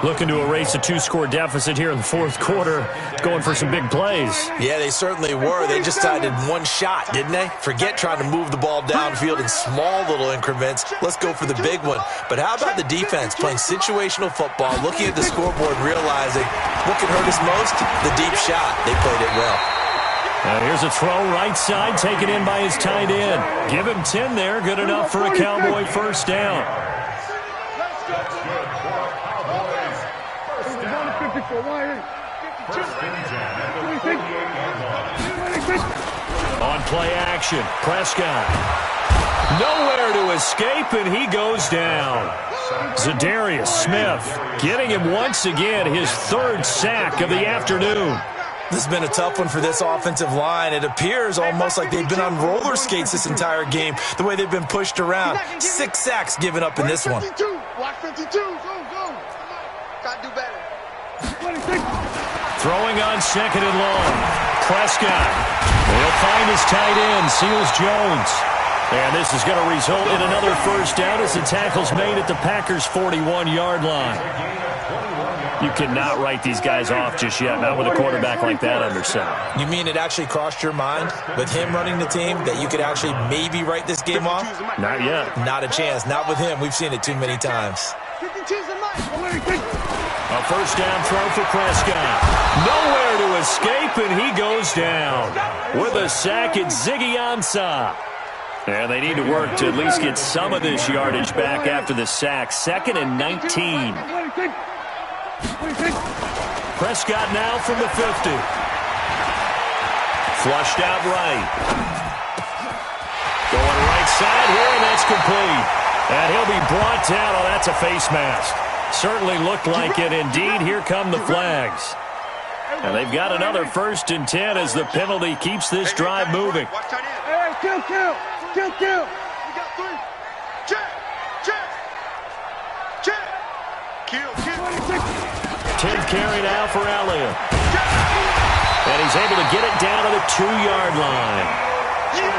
Looking to erase a 2-score deficit here in the fourth quarter. Going for some big plays. Yeah, they certainly were. They just did one shot, didn't they? Forget trying to move the ball downfield in small little increments. Let's go for the big one. But how about the defense playing situational football, looking at the scoreboard, realizing what can hurt us most? The deep shot. They played it well. Now here's a throw right side, taken in by his tight end. Give him 10 there, good enough for a Cowboy first down. On play action, Prescott. Nowhere to escape, and he goes down. Zadarius Smith getting him once again, his 3rd sack of the afternoon. This has been a tough one for this offensive line. It appears almost like they've been on roller skates this entire game, the way they've been pushed around. 6 sacks given up in this one. Block 52. Go. Got to do better. Throwing on 2nd and long. Prescott. He'll find his tight end, Seals Jones. And this is going to result in another first down as the tackle's made at the Packers' 41-yard line. You cannot write these guys off just yet, not with a quarterback like that under center. You mean it actually crossed your mind with him running the team that you could actually maybe write this game off? Not yet. Not a chance. Not with him. We've seen it too many times. A first down throw for Prescott. Nowhere to escape, and he goes down. With a sack, it's Ziggy Ansah. And they need to work to at least get some of this yardage back after the sack. 2nd and 19. Prescott now from the 50. Flushed out right. Going right side here, and that's complete. And he'll be brought down. Oh, that's a face mask. Certainly looked like it. Indeed, here come the flags. And they've got another 1st and 10 as the penalty keeps this drive moving. Hey, kill. We got 3. Check. Kill. 10th carry now for Elliott. And he's able to get it down to the 2-yard line.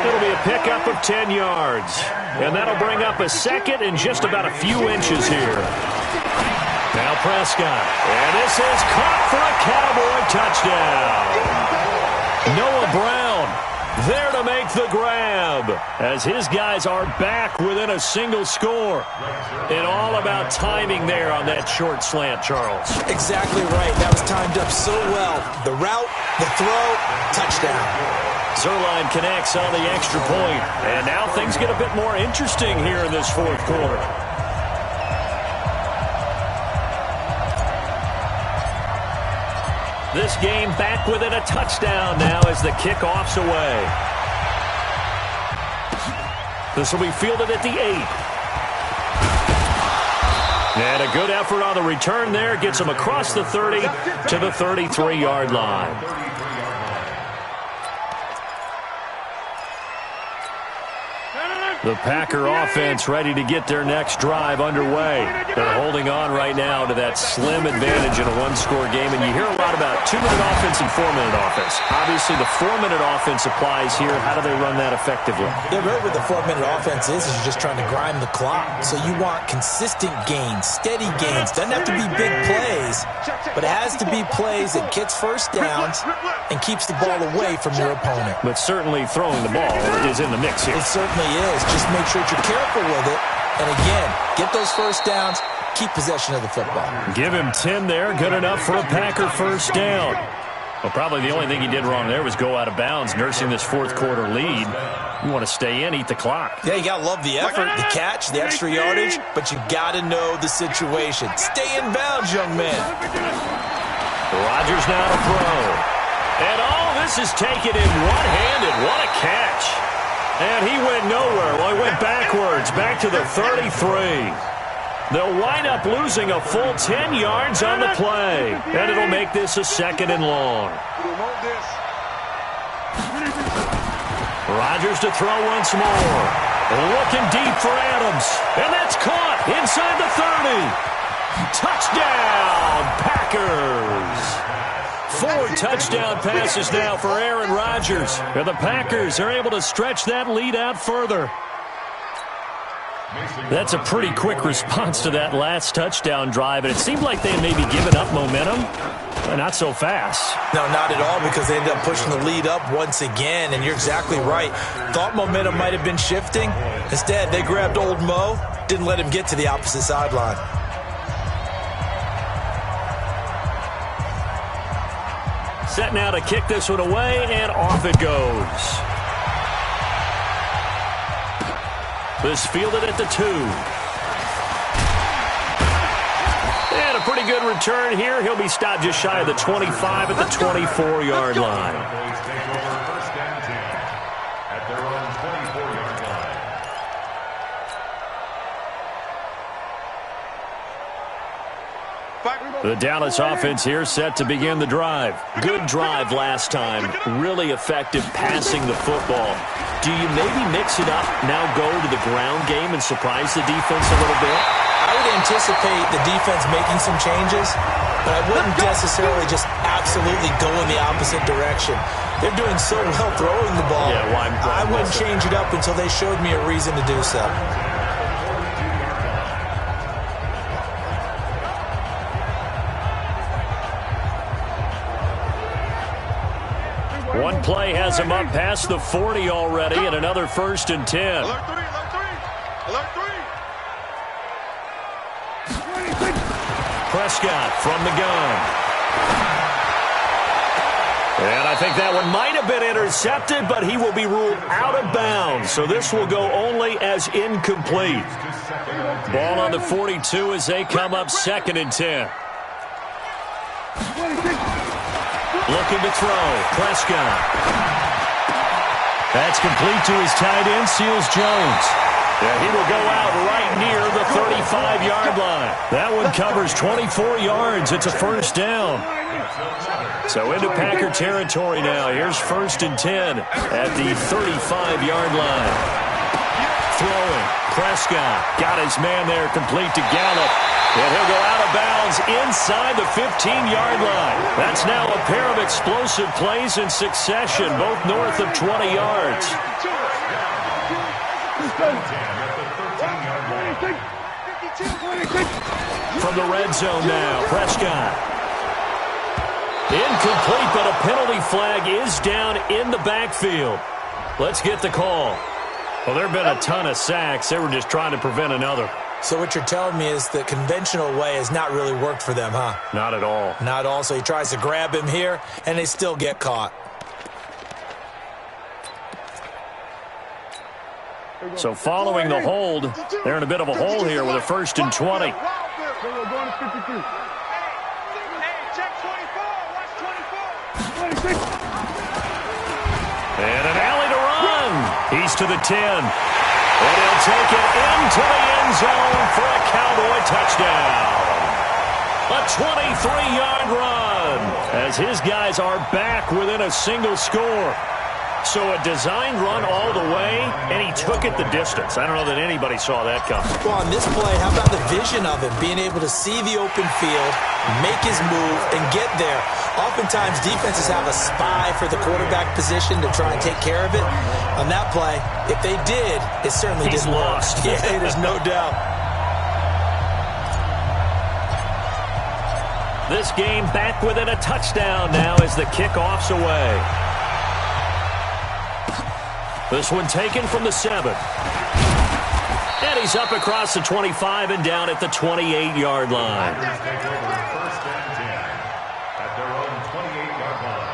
It'll be a pickup of 10 yards. And that'll bring up a 2nd and just about a few inches here. Now Prescott. And this is caught for a Cowboy touchdown. Noah Brown there to make the grab as his guys are back within a single score. And all about timing there on that short slant, Charles. Exactly right. That was timed up so well. The route, the throw, touchdown. Zerline connects on the extra point. And now things get a bit more interesting here in this fourth quarter. This game back within a touchdown now as the kickoff's away. This will be fielded at the 8. And a good effort on the return there. Gets him across the 30 to the 33-yard line. The Packer offense ready to get their next drive underway. They're holding on right now to that slim advantage in a one-score game. And you hear a lot about 2-minute offense and 4-minute offense. Obviously, the 4-minute offense applies here. How do they run that effectively? Yeah, really what the 4-minute offense is you're just trying to grind the clock. So you want consistent gains, steady gains. Doesn't have to be big plays, but it has to be plays that gets first downs and keeps the ball away from your opponent. But certainly throwing the ball is in the mix here. It certainly is. Just make sure that you're careful with it. And again, get those first downs, keep possession of the football. Give him 10 there. Good enough for a Packer first down. Well, probably the only thing he did wrong there was go out of bounds, nursing this fourth quarter lead. You want to stay in, eat the clock. Yeah, you got to love the effort, the catch, the extra yardage, but you got to know the situation. Stay in bounds, young man. Rodgers now to throw. And all this is taken in one-handed. What a catch. And he went nowhere. Well, he went backwards, back to the 33. They'll wind up losing a full 10 yards on the play. And it'll make this a 2nd and long. Rodgers to throw once more. Looking deep for Adams. And that's caught inside the 30. Touchdown, Packers. 4 touchdown passes now for Aaron Rodgers. And the Packers are able to stretch that lead out further. That's a pretty quick response to that last touchdown drive. And it seemed like they had maybe given up momentum. But not so fast. No, not at all, because they ended up pushing the lead up once again. And you're exactly right. Thought momentum might have been shifting. Instead, they grabbed old Mo. Didn't let him get to the opposite sideline. Set now to kick this one away, and off it goes. This fielded at the 2. And a pretty good return here. He'll be stopped just shy of the 25 at the 24-yard line. At their own 24-yard line. The Dallas offense here set to begin the drive. Good drive last time. Really effective passing the football. Do you maybe mix it up, now go to the ground game and surprise the defense a little bit? I would anticipate the defense making some changes, but I wouldn't necessarily just absolutely go in the opposite direction. They're doing so well throwing the ball. Yeah, well, I wouldn't change it up until they showed me a reason to do so. One play has him up past the 40 already, and another 1st and 10. Alert 3, alert 3, alert 3. Prescott from the gun. And I think that one might have been intercepted, but he will be ruled out of bounds. So this will go only as incomplete. Ball on the 42 as they come up 2nd and 10. Looking to throw. Prescott. That's complete to his tight end, Seals Jones. Yeah, he will go out right near the 35-yard line. That one covers 24 yards. It's a 1st down. So into Packer territory now. Here's 1st and 10 at the 35-yard line. Throwing. Prescott got his man there, complete to Gallup. And he'll go out of bounds inside the 15-yard line. That's now a pair of explosive plays in succession, both north of 20 yards. From the red zone now, Prescott. Incomplete, but a penalty flag is down in the backfield. Let's get the call. Well, there have been a ton of sacks. They were just trying to prevent another. So what you're telling me is the conventional way has not really worked for them, huh? Not at all. Not at all. So he tries to grab him here, and they still get caught. So following the hold, they're in a bit of a hole here with a 1st and 20. And an alley to run. He's to the 10. And he'll take it into the end zone for a Cowboy touchdown. A 23-yard run as his guys are back within a single score. So a designed run all the way, and he took it the distance. I don't know that anybody saw that coming. Well, on this play, how about the vision of him, being able to see the open field, make his move, and get there. Oftentimes, defenses have a spy for the quarterback position to try and take care of it. On that play, if they did, it certainly didn't work. Yeah, there's no doubt. This game back within a touchdown now as the kickoff's away. This one taken from the 7. And he's up across the 25 and down at the 28-yard line. First and 10 at their own 28-yard line.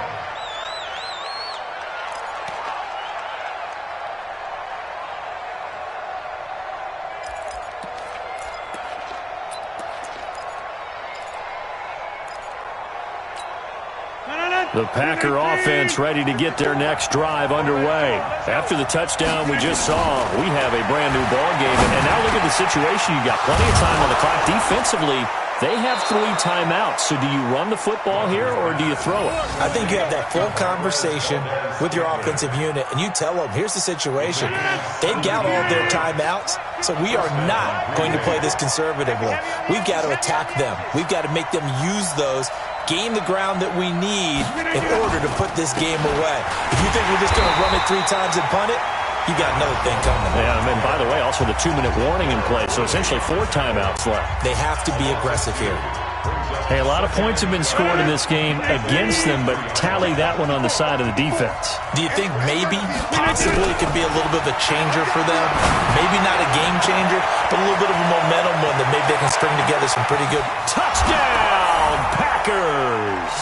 The Packer offense ready to get their next drive underway. After the touchdown we just saw, we have a brand new ball game. And now look at the situation. You got plenty of time on the clock. Defensively, they have 3 timeouts. So do you run the football here or do you throw it? I think you have that full conversation with your offensive unit, and you tell them, here's the situation. They've got all their timeouts, so we are not going to play this conservatively. We've got to attack them. We've got to make them use those, gain the ground that we need in order to put this game away. If you think we're just going to run it 3 times and punt it, you got another thing coming. Yeah, and by the way, also the 2-minute warning in play, so essentially 4 timeouts left. They have to be aggressive here. Hey, a lot of points have been scored in this game against them, but tally that one on the side of the defense. Do you think maybe, possibly, it could be a little bit of a changer for them? Maybe not a game changer, but a little bit of a momentum one that maybe they can string together some pretty good. Touchdown, Packers!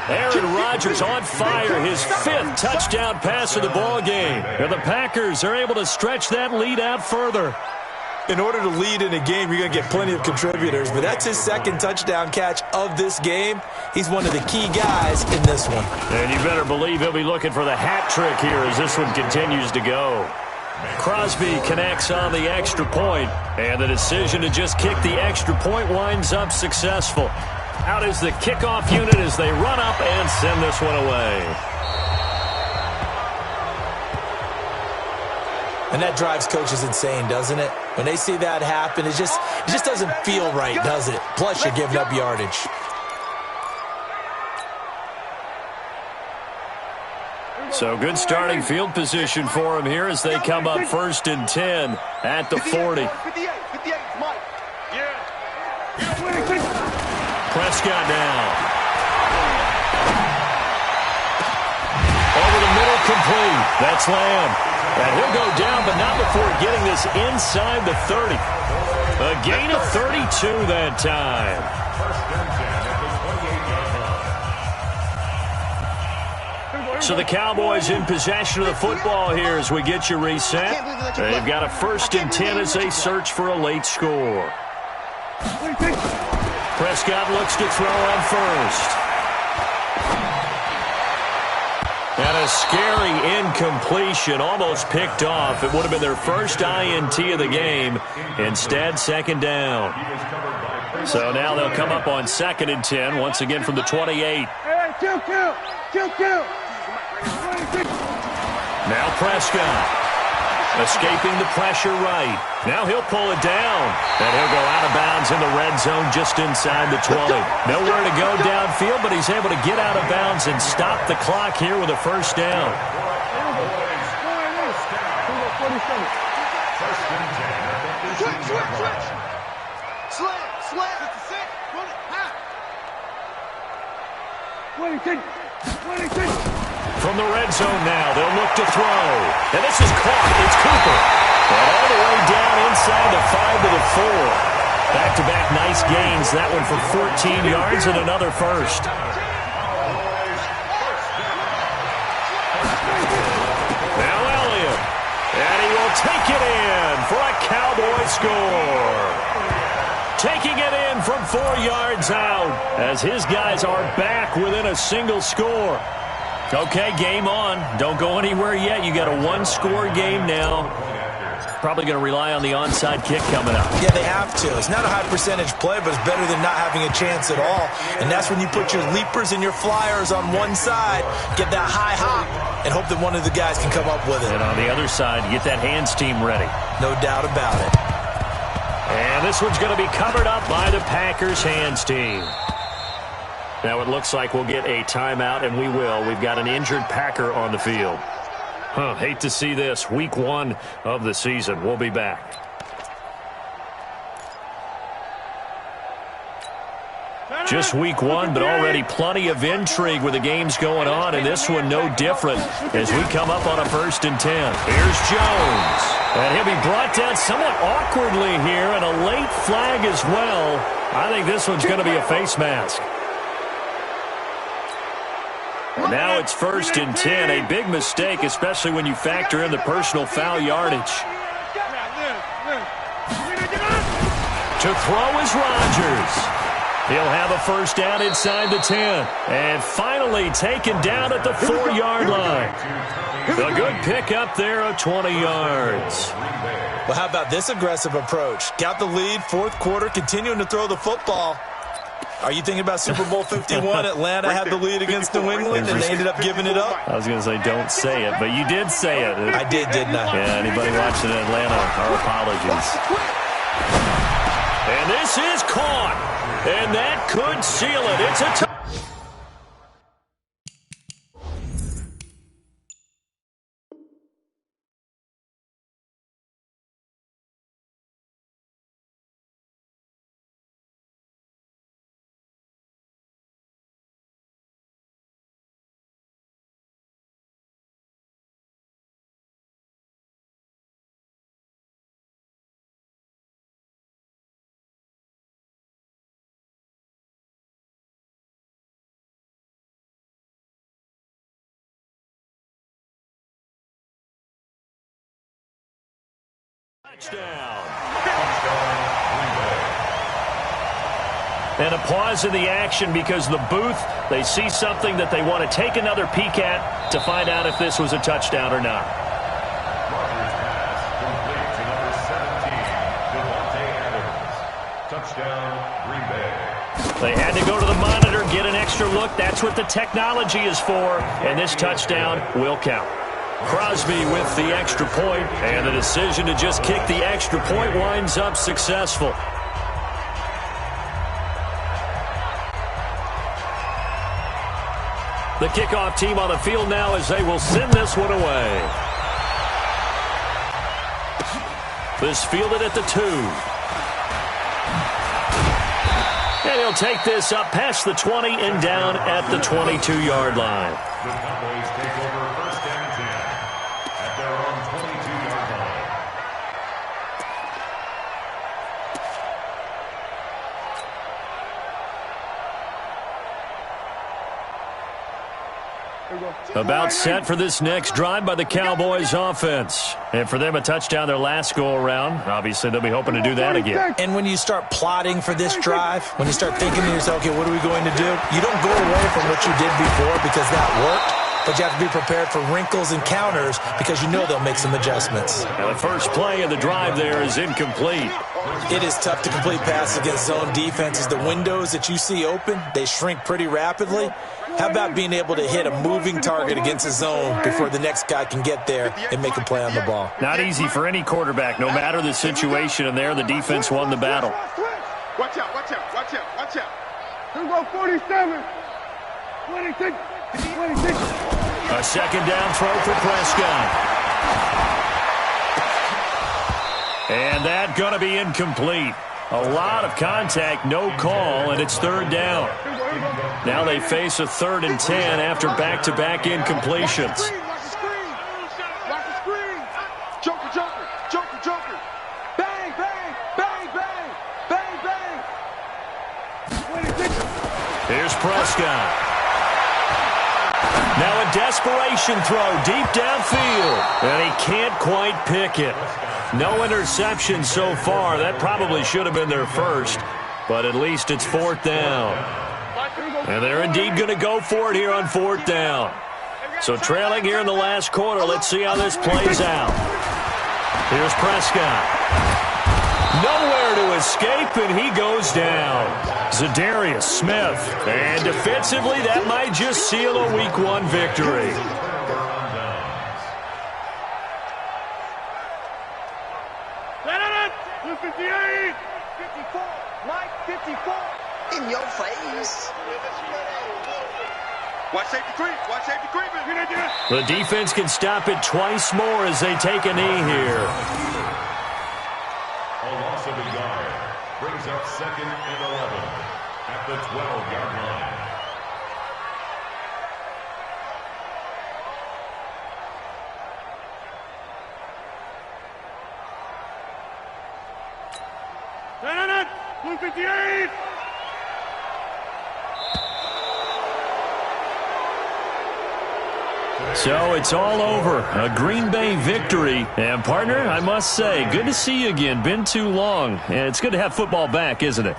Aaron Rodgers on fire, his 5th touchdown pass of the ball game. And the Packers are able to stretch that lead out further. In order to lead in a game, you're going to get plenty of contributors, but that's his 2nd touchdown catch of this game. He's one of the key guys in this one. And you better believe he'll be looking for the hat trick here as this one continues to go. Crosby connects on the extra point, and the decision to just kick the extra point winds up successful. Out is the kickoff unit as they run up and send this one away. And that drives coaches insane, doesn't it? When they see that happen, it just doesn't feel right, does it? Plus, you're giving up yardage. So good starting field position for them here as they come up 1st and 10 at the 40. 58, Mike. Yeah. Prescott down. Over the middle, complete. That's Lamb. And he'll go down, but not before getting this inside the 30. A gain of 32 that time. So the Cowboys in possession of the football here as we get you reset. They've got a 1st and 10 as they search for a late score. Prescott looks to throw on 1st. And a scary incompletion, almost picked off. It would have been their first INT of the game. Instead, 2nd down. So now they'll come up on 2nd and 10, once again from the 28. Kill. Now Prescott. Escaping the pressure right. Now he'll pull it down. And he'll go out of bounds in the red zone just inside the 20. Nowhere to go downfield, but he's able to get out of bounds and stop the clock here with a 1st down. Switch. From the red zone now, they'll look to throw. And this is caught. It's Cooper. And all the way down inside the 5 to the 4. Back-to-back nice gains. That one for 14 yards and another 1st. Now Elliott. And he will take it in for a Cowboy score. Taking it in from 4 yards out as his guys are back within a single score. Okay, game on. Don't go anywhere yet. You got a 1-score game now. Probably going to rely on the onside kick coming up. Yeah, they have to. It's not a high percentage play, but it's better than not having a chance at all. And that's when you put your leapers and your flyers on one side, get that high hop, and hope that one of the guys can come up with it. And on the other side, get that hands team ready. No doubt about it. And this one's going to be covered up by the Packers hands team. Now it looks like we'll get a timeout, and we will. We've got an injured Packer on the field. Hate to see this. Week 1 of the season. We'll be back. Just week 1, but already plenty of intrigue with the games going on, and this one no different as we come up on a 1st and 10. Here's Jones. And he'll be brought down somewhat awkwardly here, and a late flag as well. I think this one's going to be a face mask. And now it's 1st and 10, a big mistake, especially when you factor in the personal foul yardage. To throw is Rodgers. He'll have a first down inside the 10. And finally taken down at the 4-yard line. A good pickup there of 20 yards. Well, how about this aggressive approach? Got the lead, fourth quarter, continuing to throw the football. Are you thinking about Super Bowl 51? Atlanta had the lead against New England, and they ended up giving it up? I was going to say don't say it, but you did say it. I did, didn't I? Yeah, anybody watching in Atlanta, our apologies. And this is caught. And that could seal it. It's a touchdown. And a pause in the action because the booth, they see something that they want to take another peek at to find out if this was a touchdown or not. Touchdown, Green Bay. They had to go to the monitor, get an extra look. That's what the technology is for, and this touchdown will count. Crosby with the extra point, and the decision to just kick the extra point winds up successful. The kickoff team on the field now as they will send this one away. This fielded at the 2. And he'll take this up past the 20 and down at the 22-yard line. The Cowboys take over first and 10 at their own 22-yard line. About set for this next drive by the Cowboys offense. And for them, a touchdown their last go-around. Obviously, they'll be hoping to do that again. And when you start plotting for this drive, when you start thinking to yourself, okay, what are we going to do? You don't go away from what you did before because that worked. But you have to be prepared for wrinkles and counters because you know they'll make some adjustments. Now the first play of the drive there is incomplete. It is tough to complete passes against zone defenses. The windows that you see open, they shrink pretty rapidly. How about being able to hit a moving target against a zone before the next guy can get there and make a play on the ball? Not easy for any quarterback, no matter the situation, and there the defense won the battle. Watch out, watch out, watch out, watch out. Here we go, 47, 26, 26. A second down throw for Prescott. And that going to be incomplete. A lot of contact, no call, and it's third down. Now they face a 3rd and 10 after back-to-back incompletions. Watch the screen. Watch the screen. Joker, joker, joker, joker. Bang, bang, bang, bang, bang, bang. 26. Here's Prescott. Now a desperation throw deep downfield, and he can't quite pick it. No interception so far. That probably should have been their first, but at least it's 4th down. And they're indeed going to go for it here on 4th down. So trailing here in the last quarter, let's see how this plays out. Here's Prescott. Nowhere to escape, and he goes down. Zadarius Smith. And defensively, that might just seal a Week 1 victory. In your face. Watch safety creep. Watch safety creep. The defense can stop it twice more as they take a knee here. A loss of a yard brings up 2nd and 11 at the 12-yard line. Blue 58. So it's all over. A Green Bay victory. And, partner, I must say, good to see you again. Been too long. And it's good to have football back, isn't it?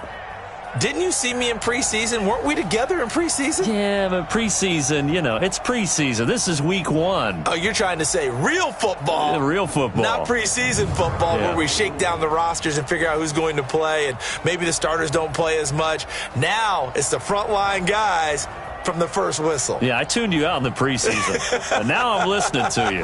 Didn't you see me in preseason? Weren't we together in preseason? Yeah, but preseason, you know, it's preseason. This is week 1. Oh, you're trying to say real football. Yeah, real football. Not preseason football where we shake down the rosters and figure out who's going to play, and maybe the starters don't play as much. Now it's the frontline guys from the first whistle. Yeah, I tuned you out in the preseason, but now I'm listening to you.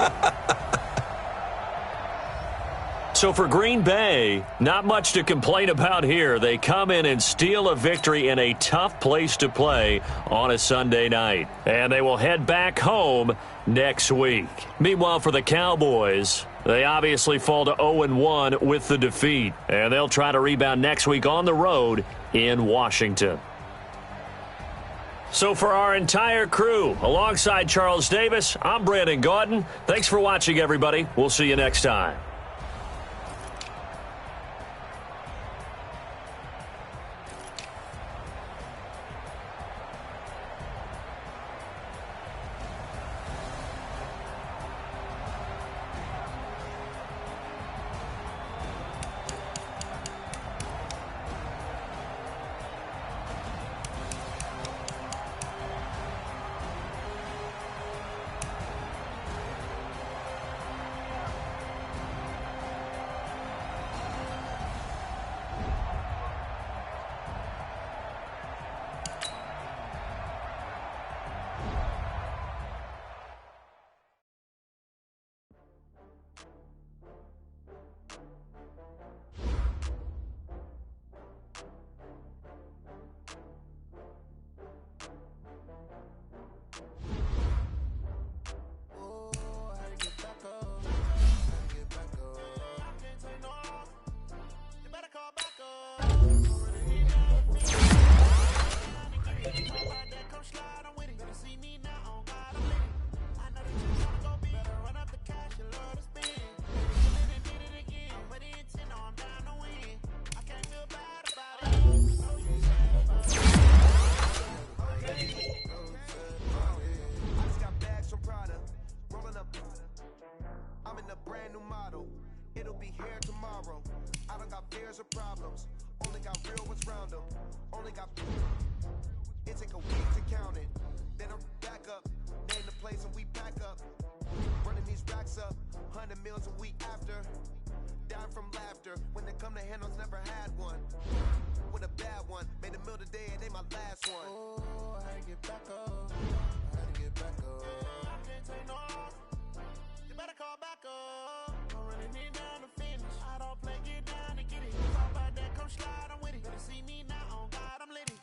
So for Green Bay, not much to complain about here. They come in and steal a victory in a tough place to play on a Sunday night. And they will head back home next week. Meanwhile, for the Cowboys, they obviously fall to 0-1 with the defeat. And they'll try to rebound next week on the road in Washington. So for our entire crew, alongside Charles Davis, I'm Brandon Gaudin. Thanks for watching, everybody. We'll see you next time. Brand new model, it'll be here tomorrow. I don't got fears or problems, only got real ones round them. Only got it take a week to count it. Then I'm back up, name the place and we pack up. Running these racks up, 100 meals a week after. Dying from laughter, when they come to handles, never had one. With a bad one, made a meal today and they my last one. Oh, I had to get back up, I had to get back up. I can't take no off. You better call back up. I'm running it down to finish. I don't play, get down and get it. Talk about that, come slide, I'm with it. Better see me now, on God, I'm lit it.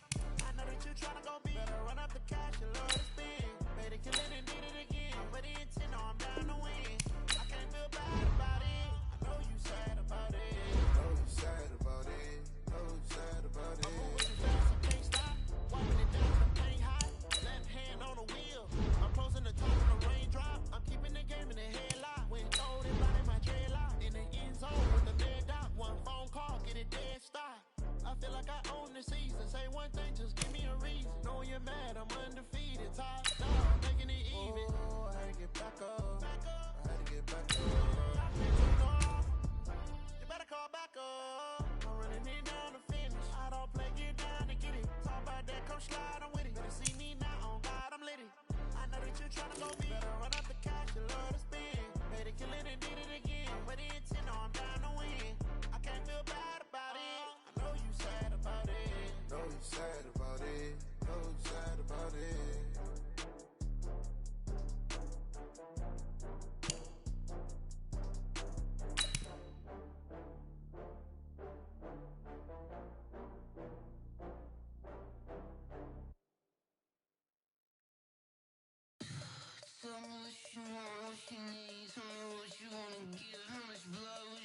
I know that you tryna go big. Better run up the cash, you love to spin. Made it, kill it, and did it again. But the intent, no, I'm down to win. I can't feel bad about it. I know you sad about it. Know you sad about it. Know you sad about it. I'm moving too fast, I can't stop. Wiping it down, the paint hot. Left hand on the wheel. I'm closing the top of the raindrop. I'm keeping the game in the headlock. When throwed it right in my dreadlock. In the end zone with the dead dot. One phone call, get it dead stop. I feel like I own the season. Say one thing, just give me a reason. Knowing you're mad, I'm undefeated. Top dog, making it even. Oh, I had to get back up. I had to get back up. I can't turn off. You better call back up. I'm running it down to finish. I don't play, get down and get it. Talk about that, come slide, I'm with it. Better see me now, on God, I'm lit it. I know that you're tryna go big. Better run up the cash, you love to spin. Made it, kill it, and did it again. But the intent, no, I'm down to win. I can't feel bad about it. I know you sad about it. Know you sad about it. Know you sad about it. Tell me what you want, what you need. Tell me what you wanna give. How much blood?